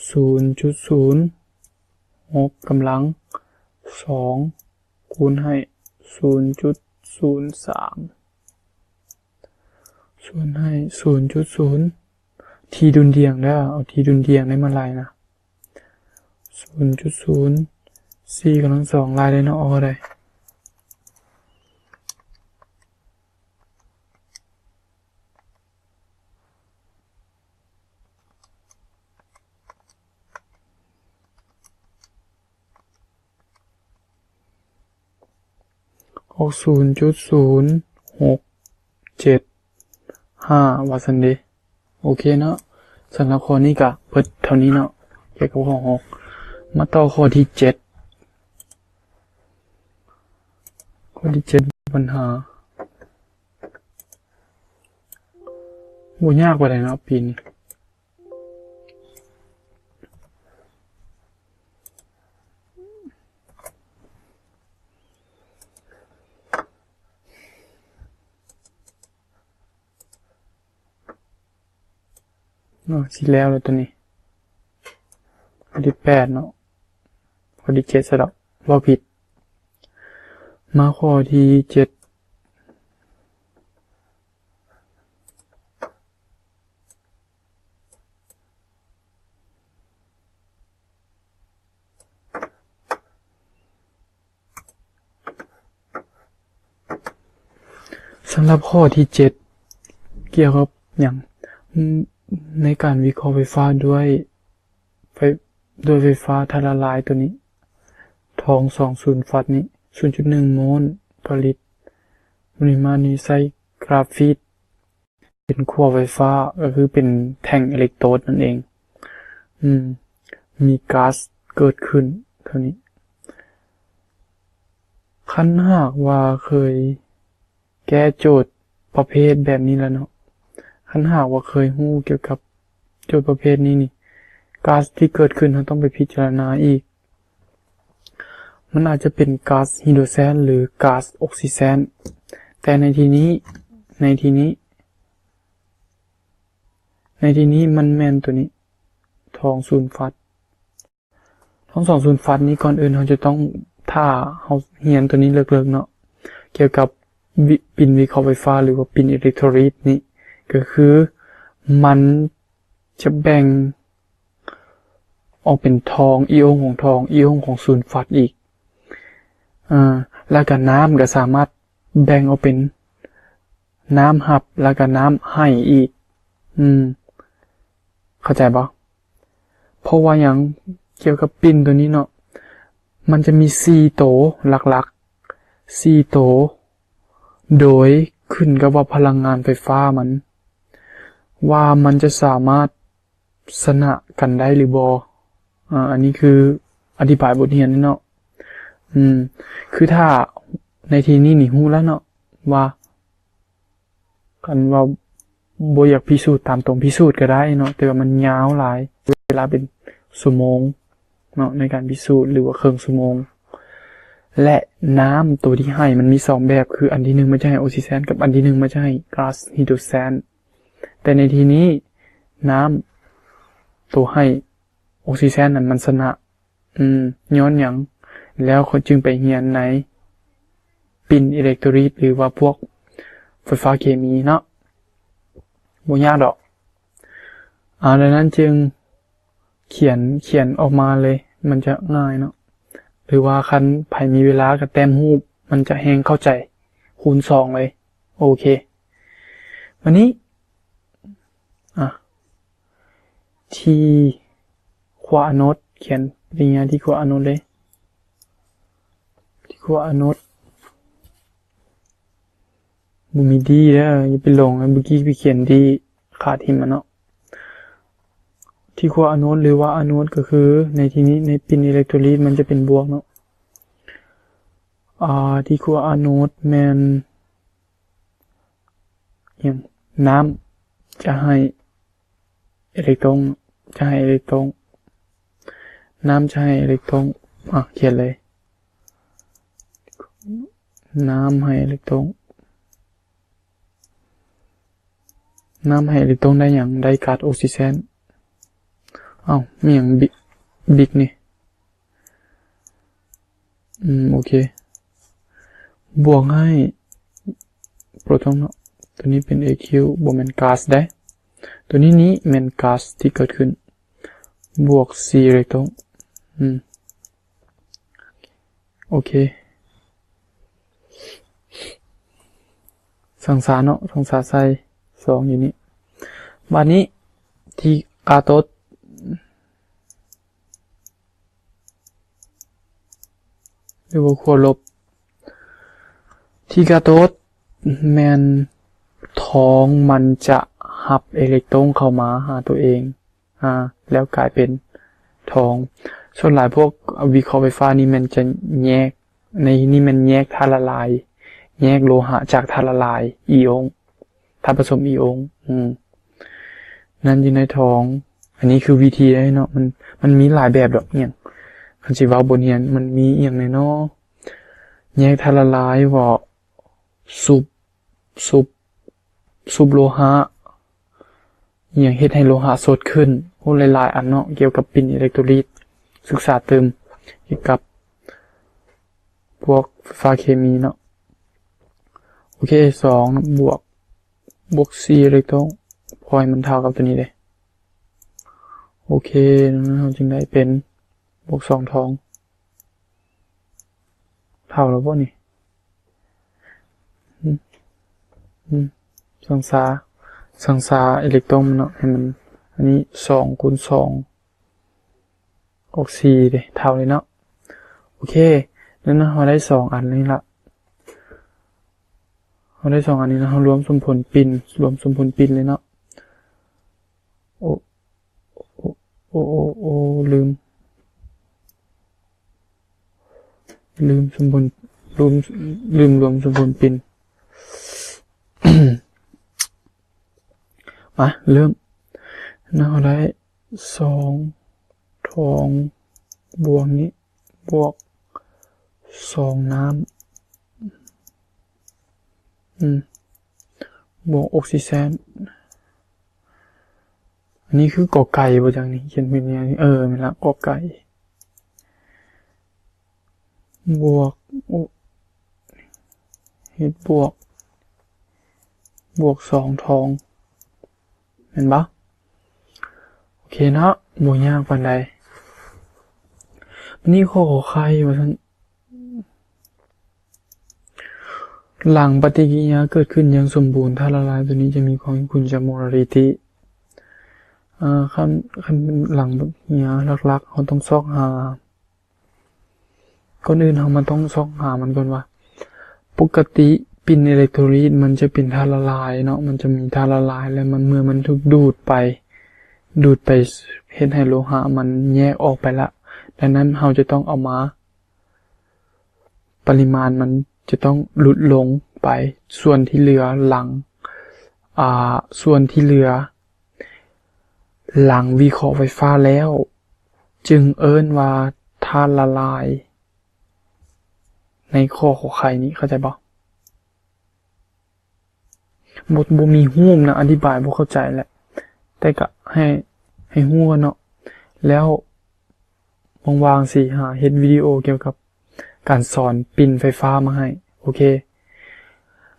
0.06 กำลัง2คูณให้ 0.03 ส่วนให้ 0.0 ทีดุลเดียงได้เอาทีดุลเดียงได้มาลายนะ 0.04 กำลัง2ลายได้เนาะเอาได้ออก 0.0675 ว่าซั่นเด้โอเคเนาะสำหรับข้อนี้ก็เบิดเท่านี้เนาะเกี่ยวกับข้อ6มาต่อข้อที่7ปัญหาบ่ยากกว่าใดเนาะปีนี้สิแล้วเลยตัวนี้ข้อที่8เนาะข้อที่7ซะดอกบ่ผิดมาข้อที่7สำหรับข้อที่7เกี่ยวกับอย่างในการวิเคราะห์ไฟฟ้าด้วยไฟฟ้าทาละลายตัวนี้ทอง20ฟัดนี้ 0.1 โมลต่อลิตรปริมาณนี้ใส่กราฟีตเป็นขั้วไฟฟ้าก็คือเป็นแท่งอิเล็กโทรดนั่นเองมีก๊าซเกิดขึ้นเท่านี้คันหากว่าเคยแก้โจทย์ประเภทแบบนี้แล้วเนาะคันหากว่าเคยรู้เกี่ยวกับโจทย์ประเภทนี้นี่ก๊าซที่เกิดขึ้นเราต้องไปพิจารณาอีกมันอาจจะเป็นก๊าซไฮโดรเจนหรือก๊าซออกซิเจนแต่ในที่นี้มันแม่นตัวนี้ทอง0ฟัดทอง0ฟัดนี้ก่อนอื่นเราจะต้องถ้าเราเรียนตัวนี้เลิกๆเนาะเกี่ยวกับปิ่นวิเคราะห์ไฟฟ้าหรือว่าปิ่นอิเล็กโทรลิตนี่ก็คือมันจะแบ่งออกเป็นทองอิโอนของทองอิโอนของ0ฟัดอีกแล้วก็น้ำก็สามารถแบ่งออกเป็น น้ำหับแล้วก็น้ำให้อีกเข้าใจบ่เพราะว่าอย่างเกี่ยวกับปิ่นตัวนี้เนาะมันจะมี4โตหลักๆ4โตโดยขึ้นกับว่าพลังงานไฟฟ้ามันว่ามันจะสามารถสนะกันได้หรือบ่อันนี้คืออธิบายบทเรียนนี่เนาะคือถ้าในทีนี้นี่ฮู้แล้วเนาะว่ากันว่าบ่อยากพิสูจน์ตามตรงพิสูจน์ก็ได้เนาะแต่ว่ามันยาวหลายเวลาเป็นชั่วโมงเนาะในการพิสูจน์หรือว่าครึ่งชั่วโมงและน้ำตัวที่ให้มันมี2แบบคืออันที่1มันจะให้ออกซิเจนกับอันที่1มันจะให้ก๊าซไฮโดรเจนแต่ในทีนี้น้ำตัวให้ออกซิเจนนั้นมันชนะย้อนหยังแล้วเขาจึงไปเรียนในปิ่นอิเล็กโทรลิตหรือว่าพวกไฟฟ้าเคมีเนาะบ่ยากดอกดังนั้นจึงเขียนออกมาเลยมันจะง่ายเนาะหรือว่าคันไผมีเวลาก็แต้มรูปมันจะแฮงเข้าใจคูณ2เลยโอเควันนี้ที่ขั้วอะโนดเขียนปริญญาที่ขั้วอะโนดเลยที่ขั้วอะโนดบ่มีดีเด้ออย่าไปลงเมื่อกี้ไปเขียนดีขาดหิมเนาะที่ขั้วอะโนดหรือว่าอะโนดก็คือในที่นี้ในปิ่นอิเล็กโทรลิตมันจะเป็นบวกเนาะที่ขั้วอะโนดแม่นอย่างน้ำจะให้อิเล็กตรอนจะให้อิเล็กตรอนน้ำจะให้อิเล็กตรอนเขียนเลยน้ำให้อิเล็กตรอนน้ำให้อิเล็กตรอนได้อย่างได้ก๊าซออกซิเจนมีอย่างบิ๊กนี่โอเคบวกให้โปรตอนเนาะตัวนี้เป็น AQ บ่แม่นก๊าซได้ตัวนี้แม่นก๊าซที่เกิดขึ้นบวก4อิเล็กตรอนโอเคสังสารเนาะสังสารใส่2อยู่นี่บัดนี้ที่กาโตดหรือว่าขั้วลบที่กาโตดแมนท้องมันจะหับอิเล็กตรอนเข้ามาหาตัวเองแล้วกลายเป็นท้องส่วนหลายพวกวิเคราะห์ไฟฟ้านี่มันจะแยกในนี่มันแยกธาตุละลายแยกโลหะจากธาตุละลายอีองธาตุผสมอีองนั่นอยู่ในท้องอันนี้คือวิธีได้เนาะมันมีหลายแบบดอกอย่างคันสิเว้าบนเรียนมันมีอย่างแน่เนาะแยกธาตุละลายว่าซุบโลหะอย่างเฮ็ดให้โลหะสดขึ้นโหหลายๆอันเนาะเกี่ยวกับปิ่นอิเล็กโทรลิตศึกษาเติมเกี่ยวกับพวกไฟฟ้าเคมีเนาะโอเค2บวก4อิเล็กตรอนพอให้มันเท่ากับตัวนี้เลยโอเคเราจึงได้เป็นบวก2ทองเท่าแล้วบ่นี่สังสาอิเล็กตรอนเนาะให้มันอันนี้2คูณ2ออก4เลยเท่าเลยเนาะโอเคนั่นเราได้2อันนี้ละเราได้2อันนี้นะเรารวมสมผลปิ่นเลยเนาะลืมสมผลลืมรวมสมผลปิ่น มาเริ่มเราได้2ทองบวกนี้บวก2น้ำบวกออกซิเจนอันนี้คือกอไก่บ่จังนี่เขียนเป็นอย่างนี้แม่นละกอไก่บวกเฮ็ดบวก2ทองเห็นบ่โอเคเนาะบ่ยากปานใดนี่ขอไข่ว่าซั่น หลังปฏิกิริยาเกิดขึ้นอย่างสมบูรณ์ถ้าละลายตัวนี้จะมีความเข้มข้นจากโมลาริตี้คันเป็นหลังปฏิกิริยาหลักๆเราต้องซอกหาก่อนอื่นเรามันต้องซอกหามันก่อนว่าปกติปิ่นอิเล็กโทรลิตมันจะเป็นธาตุละลายเนาะมันจะมีธาตุละลายแล้วมันเมื่อมันถูกดูดไปเฮ็ดให้โลหะมันแยกออกไปละดังนั้นเราจะต้องเอามาปริมาณมันจะต้องลดลงไปส่วนที่เหลือหลังวิเคราะห์ไฟฟ้าแล้วจึงเอิ้นว่าธาตุละลายในข้อขอไข่นี้เข้าใจบ่บ่มีรูปนะอธิบายบ่เข้าใจแหละแต่ก็ให้ฮู้เนาะแล้วว่างๆสิหาเฮ็ดวิดีโอเกี่ยวกับการสอนปิ่นไฟฟ้ามาให้โอเค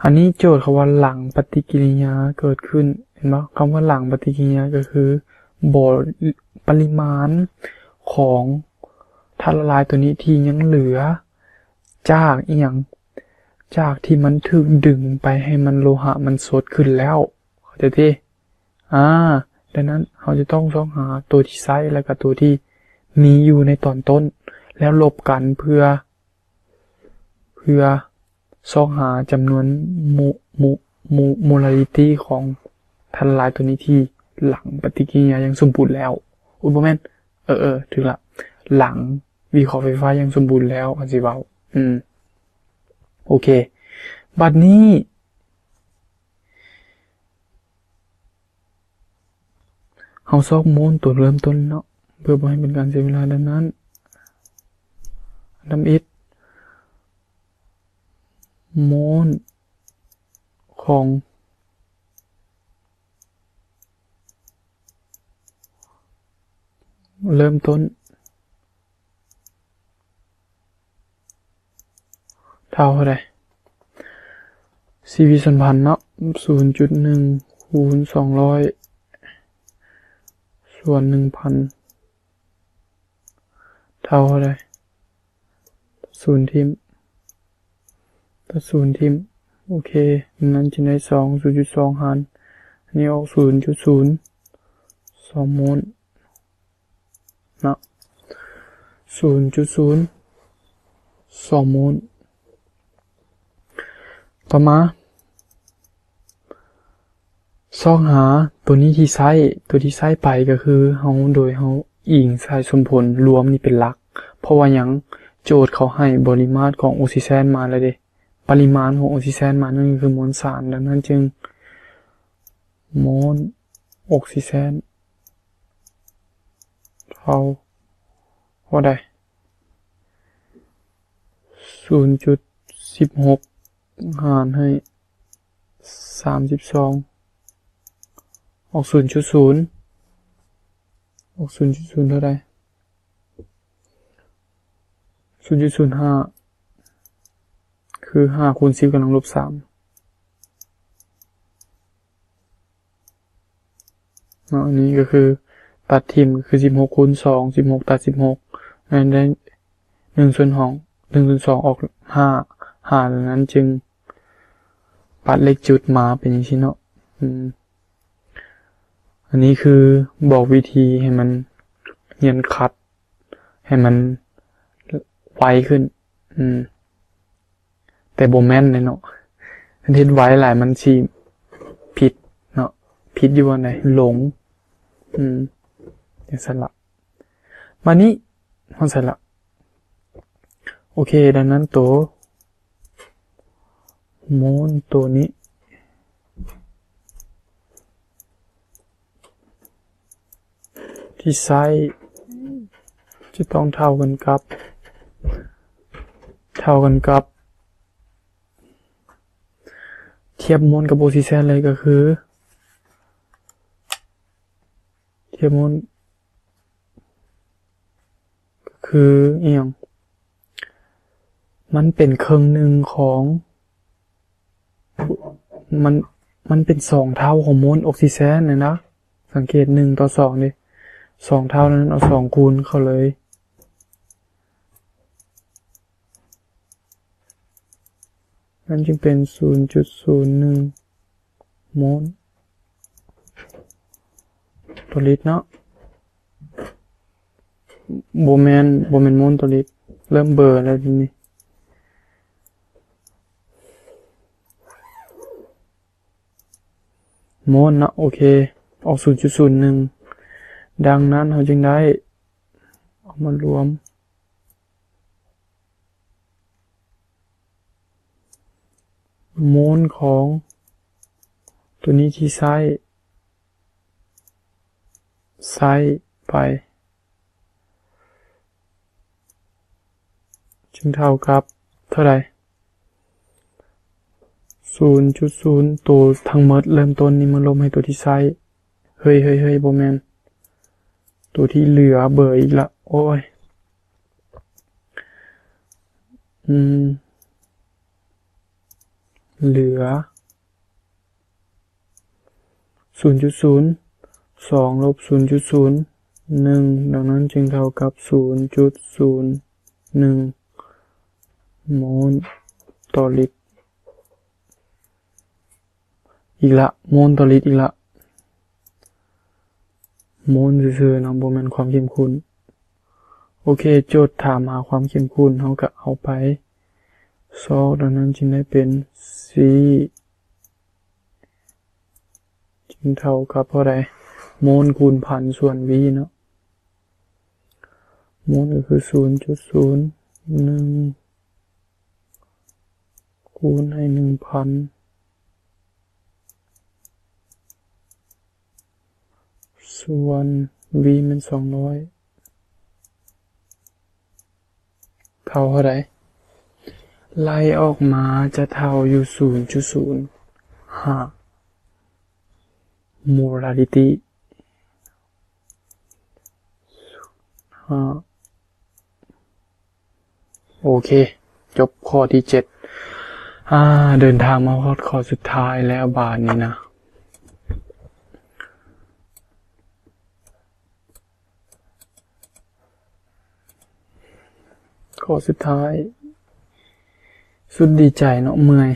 อันนี้โจทย์คำว่าหลังปฏิกิริยาเกิดขึ้นเห็นบ่คำว่าหลังปฏิกิริยาก็คือปริมาณของธาตุละลายตัวนี้ที่ยังเหลือจากที่มันถูกดึงไปให้มันโลหะมันสดขึ้นแล้วเข้าใจติดังนั้นเราจะต้องหาตัวที่ไซส์แล้วก็ตัวที่มีอยู่ในตอนต้นแล้วลบกันเพื่อหาจำนวนโมลาริตี้ของธาตุละลายตัวนี้ที่หลังปฏิกิริยาอย่างสมบูรณ์แล้วบ่แม่นถึงละหลังวิเคราะห์ไฟฟ้าอย่างสมบูรณ์แล้วอันสิเว้าโอเคบัดนี้เฮาซอกโมลตัวเริ่มต้นเนาะเพื่อบ่ให้เป็นการเสียเวลาดังนั้นนำอิฐโมลของเริ่มต้นเท่าไหร่ CV ส่วนพันเนาะ 0.1 คูณ 200 ส่วน 1,000 เท่าไหร่0ทิมถ้า0ทิมโอเคนั้นจะได้ 0.2 หารอันนี้ออก 0.02 โมลเนาะ 0.02 โมลต่อมาซอกหาตัวนี้ที่ใช้ไปก็คือเฮาอิงใส่สมผลรวมนี่เป็นหลักเพราะว่าหยังโจทย์เขาให้ปริมาตรของออกซิเจนมาแล้วเด้ปริมาณของออกซิเจนมานั่นคือมวลสารดังนั้นจึงโมลออกซิเจนเท่าใด 0.16 หารให้32ออก 0.0 ออก 0.0 เท่าใด 0.05 คือ5คูณ10กำลังลบ3อันนี้ก็คือตัดทิมคือ16คูณ2 16ตัด16ได้1/2 ออก5ดังนั้นจึงปัดเลขจุดมาเป็นอย่างนี้เนาะอันนี้คือบอกวิธีให้มันเรียนคัดให้มันไวขึ้นแต่บ่แม่นเลยเนาะอันที่ไว้หลายมันสิผิดเนาะผิดอยู่ว่าไหนหลงอย่างนั้นละมานี้เฮาใส่ละโอเคดังนั้นตัวโมลตัวนี้ที่ไซส์จะต้องเท่ากันกับเทียบโมลกับออกซิเจนเลยก็คือเทียบโมลก็คืออีหยังมันเป็นครึ่งหนึ่งของมันเป็น2เท่าของโมลออกซิเจนนะสังเกต1 ต่อ 2ดิ2เท่านั้นเอา2คูณเข้าเลย มันจึงเป็น 0.01 โมลต์ต่อลิตรเนาะบ่แม่นโมลต์ต่อลิตรเริ่มเบลอแล้วทีนี้โมลต์เนาะโอเคออก 0.01 ดังนั้นเราจึงได้เอามารวมโมลต์ของตัวนี้ที่ใส่ไปจึงเท่ากับเท่าไหร่ 0.0 ตัวทั้งหมดเริ่มต้นนี่มารวมให้ตัวที่ใส่เฮ้ยบ่แม่นตัวที่เหลือเบอร์อีกละโอ้ยเหลือ 0.02 ลบ 0.01 ดังนั้นจึงเท่ากับ 0.01 โมลต์ต่อลิตรอีกละโมลต์ต่อลิตรอีกละโมลต์ซื่อๆเนาะบ่แม่นความเข้มข้นโอเคโจทย์ถามหาความเข้มข้นเฮาก็เอาไปซอกดังนั้นจึงได้เป็น C จึงเท่ากับเท่าใดโมลต์คูณพันส่วน V เนาะโมลต์ก็คือ 0.01 คูณให้ 1,000 ส่วน V มัน200เท่าใดไล่ออกมาจะเท่าอยู่ 0.05 molarity โอเคจบข้อที่7เดินทางมาข้อสุดท้ายแล้วบาทนี้นะข้อสุดท้ายสุดดีใจเนาะเมื่อย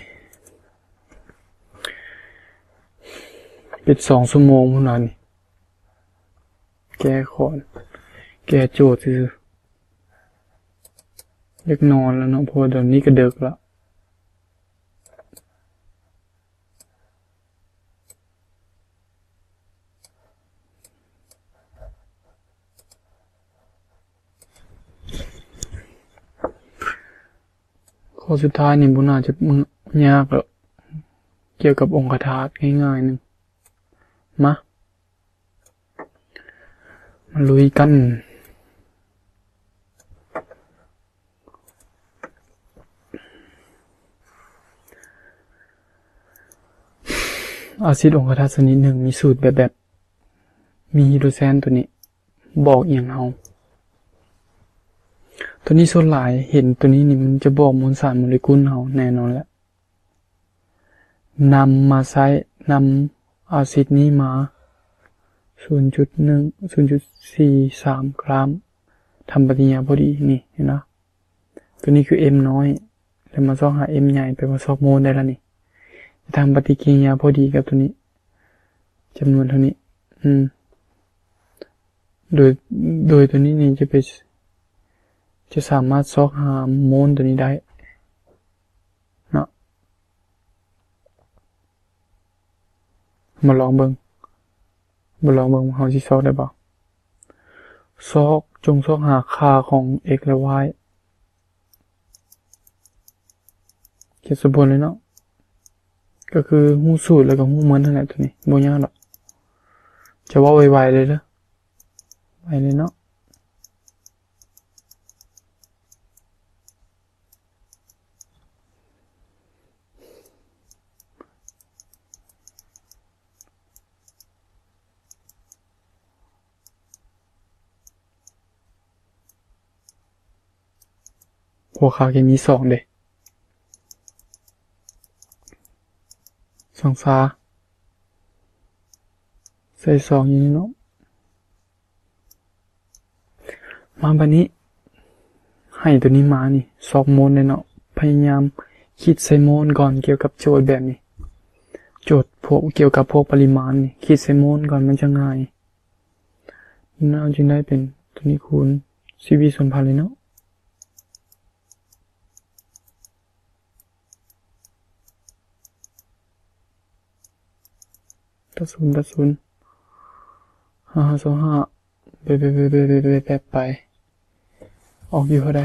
เป็น2 ชั่วโมงพุ่นน่ะนี่แก้ขอนแก้โจทย์ซื่ออยากนอนแล้วเนาะเพราะเดี๋ยวนี้ก็ดึกละข้อสุดท้ายนี่บ่น่าจะยากหรอกเกี่ยวกับองค์ธาตุง่ายๆนึงมาลุยกันอาซิดองคธาตุชนิดหนึ่งมีสูตรแบบมีไฮโดรแซนตัวนี้บอกอีหยังเฮาตัวนี้ส่วนหลายเห็นตัวนี้นี่มันจะบอกมวลสารโมเลกุลเฮาแน่นอนแล้วนำมาใช้นำอาซิดนี้มา 0.43 กรัมทำปฏิกิริยาพอดีนี่เห็นนะตัวนี้คือ M น้อยแล้วมาซอกหา M ใหญ่ไปมาซอกโมลได้แล้วนี่ทำปฏิกิริยาพอดีกับตัวนี้จำนวนเท่านี้โดยตัวนี้นี่จะสามารถซอกหาโมลตัวนี้ได้เนาะมาลองเบิ่งเฮาสิซอกได้บ่ซอกหาค่าของ x และ y เขียนสมบูรณ์เลยเนาะก็คือฮู้สูตรแล้วก็ฮู้เหมือนนั่นแหละตัวนี้บ่ยากหรอกจะว่าไวๆเลยเด้อไวเลยเนาะหัวค่าเคมี2เด้2ฟ้าใส่2อย่างนี้เนาะมาบัดนี้ให้ตัวนี้มานี่2โมลได้เนาะพยายาม คิดไซโมนก่อนเกี่ยวกับโจทย์แบบนี้โจทย์พวกเกี่ยวกับพวกปริมาณนี่คิดไซโมนก่อนมันจะง่ายน่าจึงได้เป็นตัวนี้คูณ CV ส่วนพันเลยเนาะตัดศูนย์5525ไปออกอยู่เท่าใด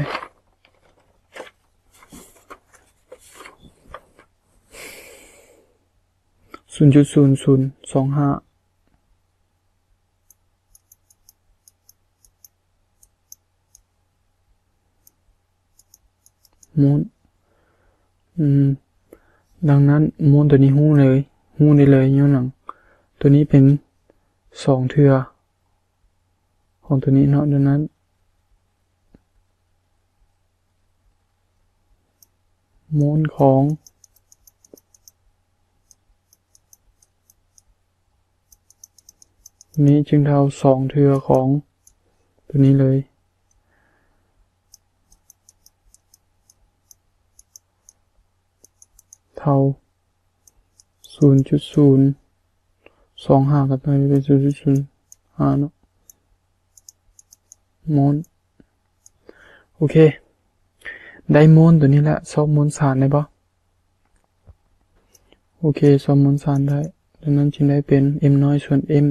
0.0025มูลดังนั้นมูลตัวนี้หู้ได้เลยย้อนหลังตัวนี้เป็น2เทื่อของตัวนี้เนาะดังนั้นมูลของนี้จึงเท่า2เทื่อของตัวนี้เลยเท่า 0.025 กับตัวนี้เป็น 0.05 เนาะโมลโอเคได้โมลตัวนี้แหละสอบโมลสารได้ปะโอเคสอบโมลสารได้ดังนั้นจึงได้เป็น m น้อยส่วน m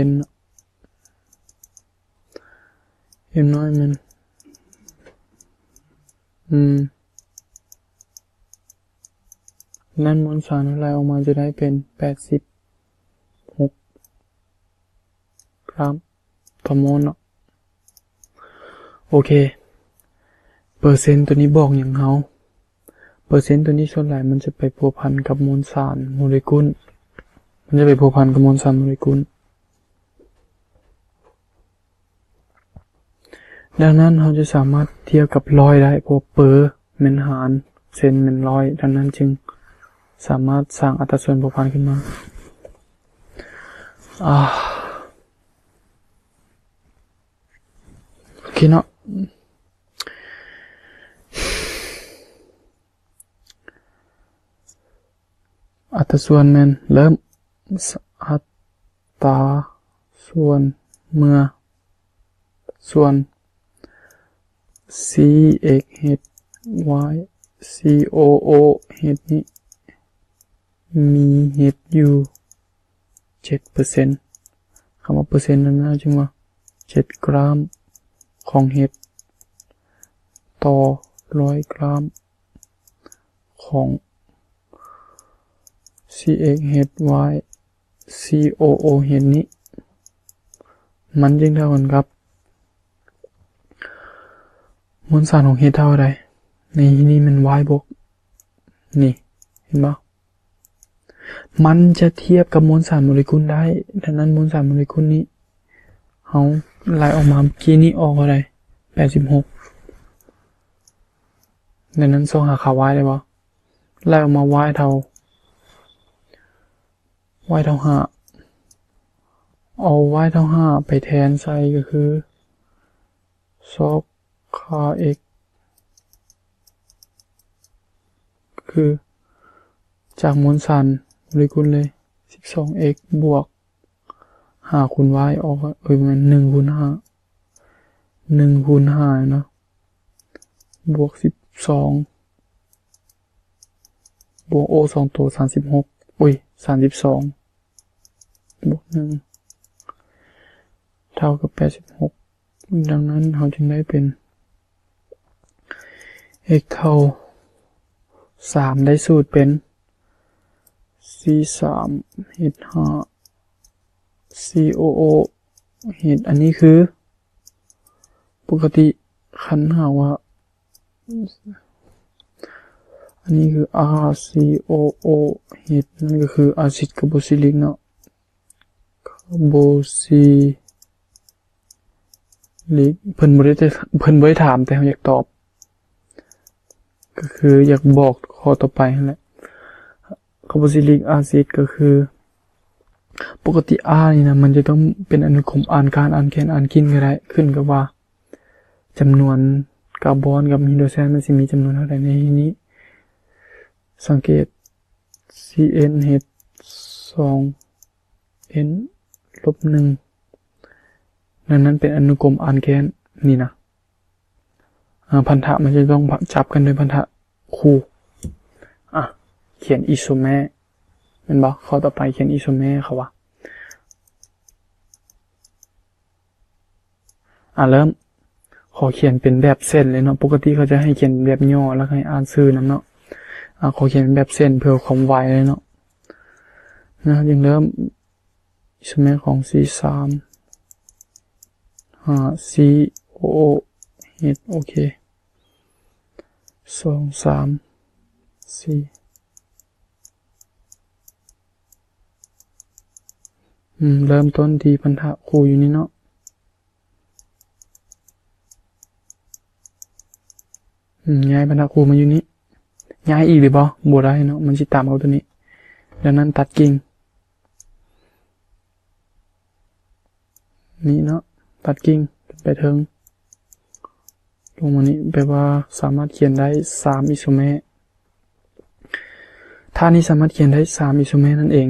n m น้อยมันนั่นมวลสารอะไรออกมาจะได้เป็น86กรัมต่อโมลเนาะโอเคเปอร์เซ็นต์ตัวนี้บอกอย่างเฮาเปอร์เซ็นต์ตัวนี้ส่วนใหญ่มันจะไปพัวพันกับมวลสารโมเลกุลมันจะไปพัวพันกับมวลสารโมเลกุลดังนั้นเราจะสามารถเทียบกับร้อยได้เพราะเปอร์เป็นหารเซนเป็นร้อยดังนั้นจึงสามารถสร้างอัตราส่วนพัวพันขึ้นมาโอเคเนาะอัตราส่วนมันเริ่มอัตราส่วนเมื่อส่วน cx h y coo h นี้มีเฮดอยู่ 7% คำว่าเปอร์เซ็นต์นั้นนะจึงว่า7 กรัมของเฮดต่อ100 กรัมของ cx h y coo h นี้มันจึงเท่ากันครับมวลสารของเฮดเท่าไรในที่นี้มัน y บวกนี่เห็นปะมันจะเทียบกับมวลสารโมเลกุลได้ดังนั้นมวลสารโมเลกุลนี้เอาไล่ออกมาเมื่อกี้นี้ออกอะไร86ดังนั้นส่งหาค่า y ได้ปะไล่ออกมา y เท่า 5เอา y เท่า5ไปแทนใส่ก็คือซอกค่า x คือจากมวลสารโมเลกุลเลย 12x บวก5คูณ y ออกมัน1คูณ5เนาะบวก12บวก o 2ตัว3632บวก1เท่ากับ86ดังนั้นเราจึงได้เป็น x เท่า3ได้สูตรเป็น c3 h5 coo h อันนี้คือปกติคันหาว่าอันนี้คือ RCOO h นั่นก็คืออะซิดคาร์โบซิลิกเนาะคาร์โบซิลิกเพิ่นบ่ได้ถามแต่เขาอยากตอบก็คืออยากบอกข้อต่อไปนั่นแหละคาร์โบซิลิกแอซิดก็คือปกติ R นี่นะมันจะต้องเป็นอนุกรมอ่านการอ่านแคนอ่านกินก็ได้ขึ้นกับว่าจำนวน คาร์บอนกับไฮโดรเจนมันสิมีจำนวนเท่าใดในที่นี้สังเกต CnH2n ลบ1นั้นเป็นอนุกรมอาร์แกนนี่นะพันธะมันจะต้องจับกันด้วยพันธะคู่เขียนอิโซเมอร์เป็นบ่ข้อต่อไปเขียนอิโซเมอร์เขาว่าเริ่มขอเขียนเป็นแบบเส้นเลยเนาะปกติเขาจะให้เขียนแบบย่อแล้วให้อ่านชื่อนำเนาะขอเขียนเป็นแบบเส้นเพื่อความไวเลยเนาะอย่างเริ่มอิโซเมอร์ของ C3 COOH โอเค2 3 4เริ่มต้นที่พันธะคู่อยู่นี่เนาะย้ายพันธะคู่มาอยู่นี้ย้ายอีกหรือบ่ได้เนาะมันสิตามเอาตัวนี้ดังนั้นตัดกิ่งนี่เนาะตัดกิ่งไปถึงลงมานี้แปลว่าสามารถเขียนได้3อิโซเมอร์ท่านี้สามารถเขียนได้3อิโซเมอร์นั่นเอง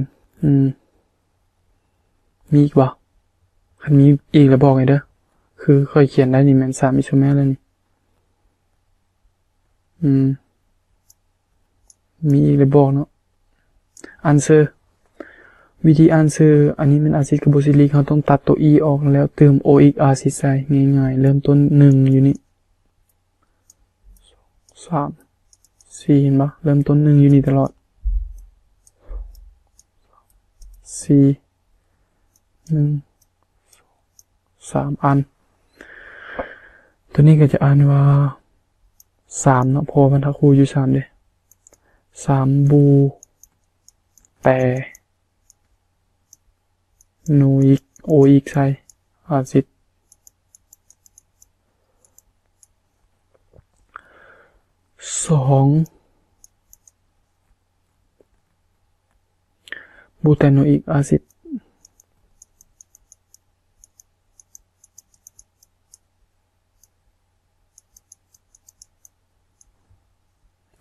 มีอีกบ่คันมีอีกแล้วบอกไงเด้อคือค่อยเขียนได้นี่แม่น3อิโซเมอร์แล้วนี่มีอีกแล้วบอกเนาะanswer วิธีanswer อันนี้มันอาซิดคาร์โบซิลิกเขาต้องตัดตัว e ออกแล้วเติม oic acid ใส่ง่ายๆเริ่มต้น1อยู่นี่3 4เห็นบ่เริ่มต้น1อยู่นี่ตลอด4 1 3อันตัวนี้ก็จะอ่านว่า3เนาะพอพันธะคู่อยู่3เด้3บูแต่โนอิกโออิกใส่อาซิด2บูแตโนอิกอาซิด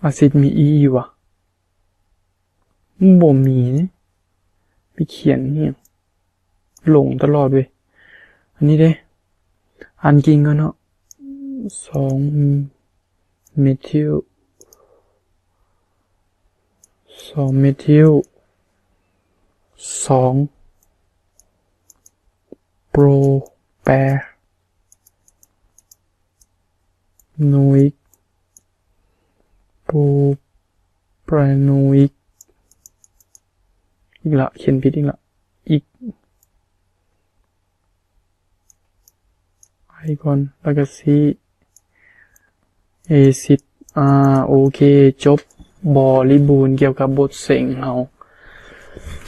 อาซิดมี E อยู่วะบ่มีนี่ไปเขียนเนี่ยหลงตลอดเว้ยอันนี้เด้อ่านจริงก็เนาะ2เมทิล2โปรแปรโนอิกโปรแปรโนอิกอีกละเขียนผิดอีกละอีกไอก่อนแล้วก็ซีเอซิดโอเคจบบริบูรณ์เกี่ยวกับบทเสียงเฮา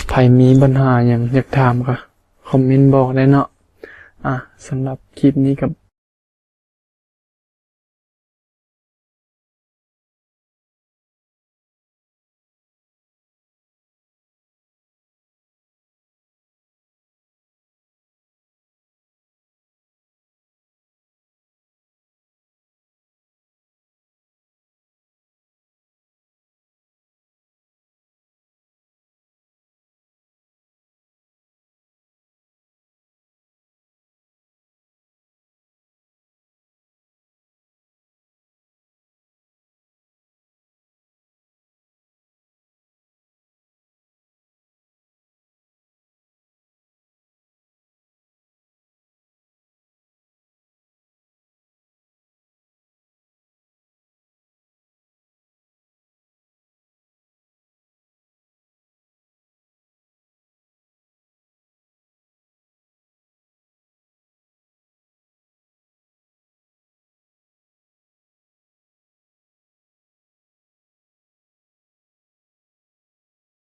ใครมีปัญหาอย่างอยากถามก็คอมเมนต์บอกได้เนาะสำหรับคลิปนี้กับ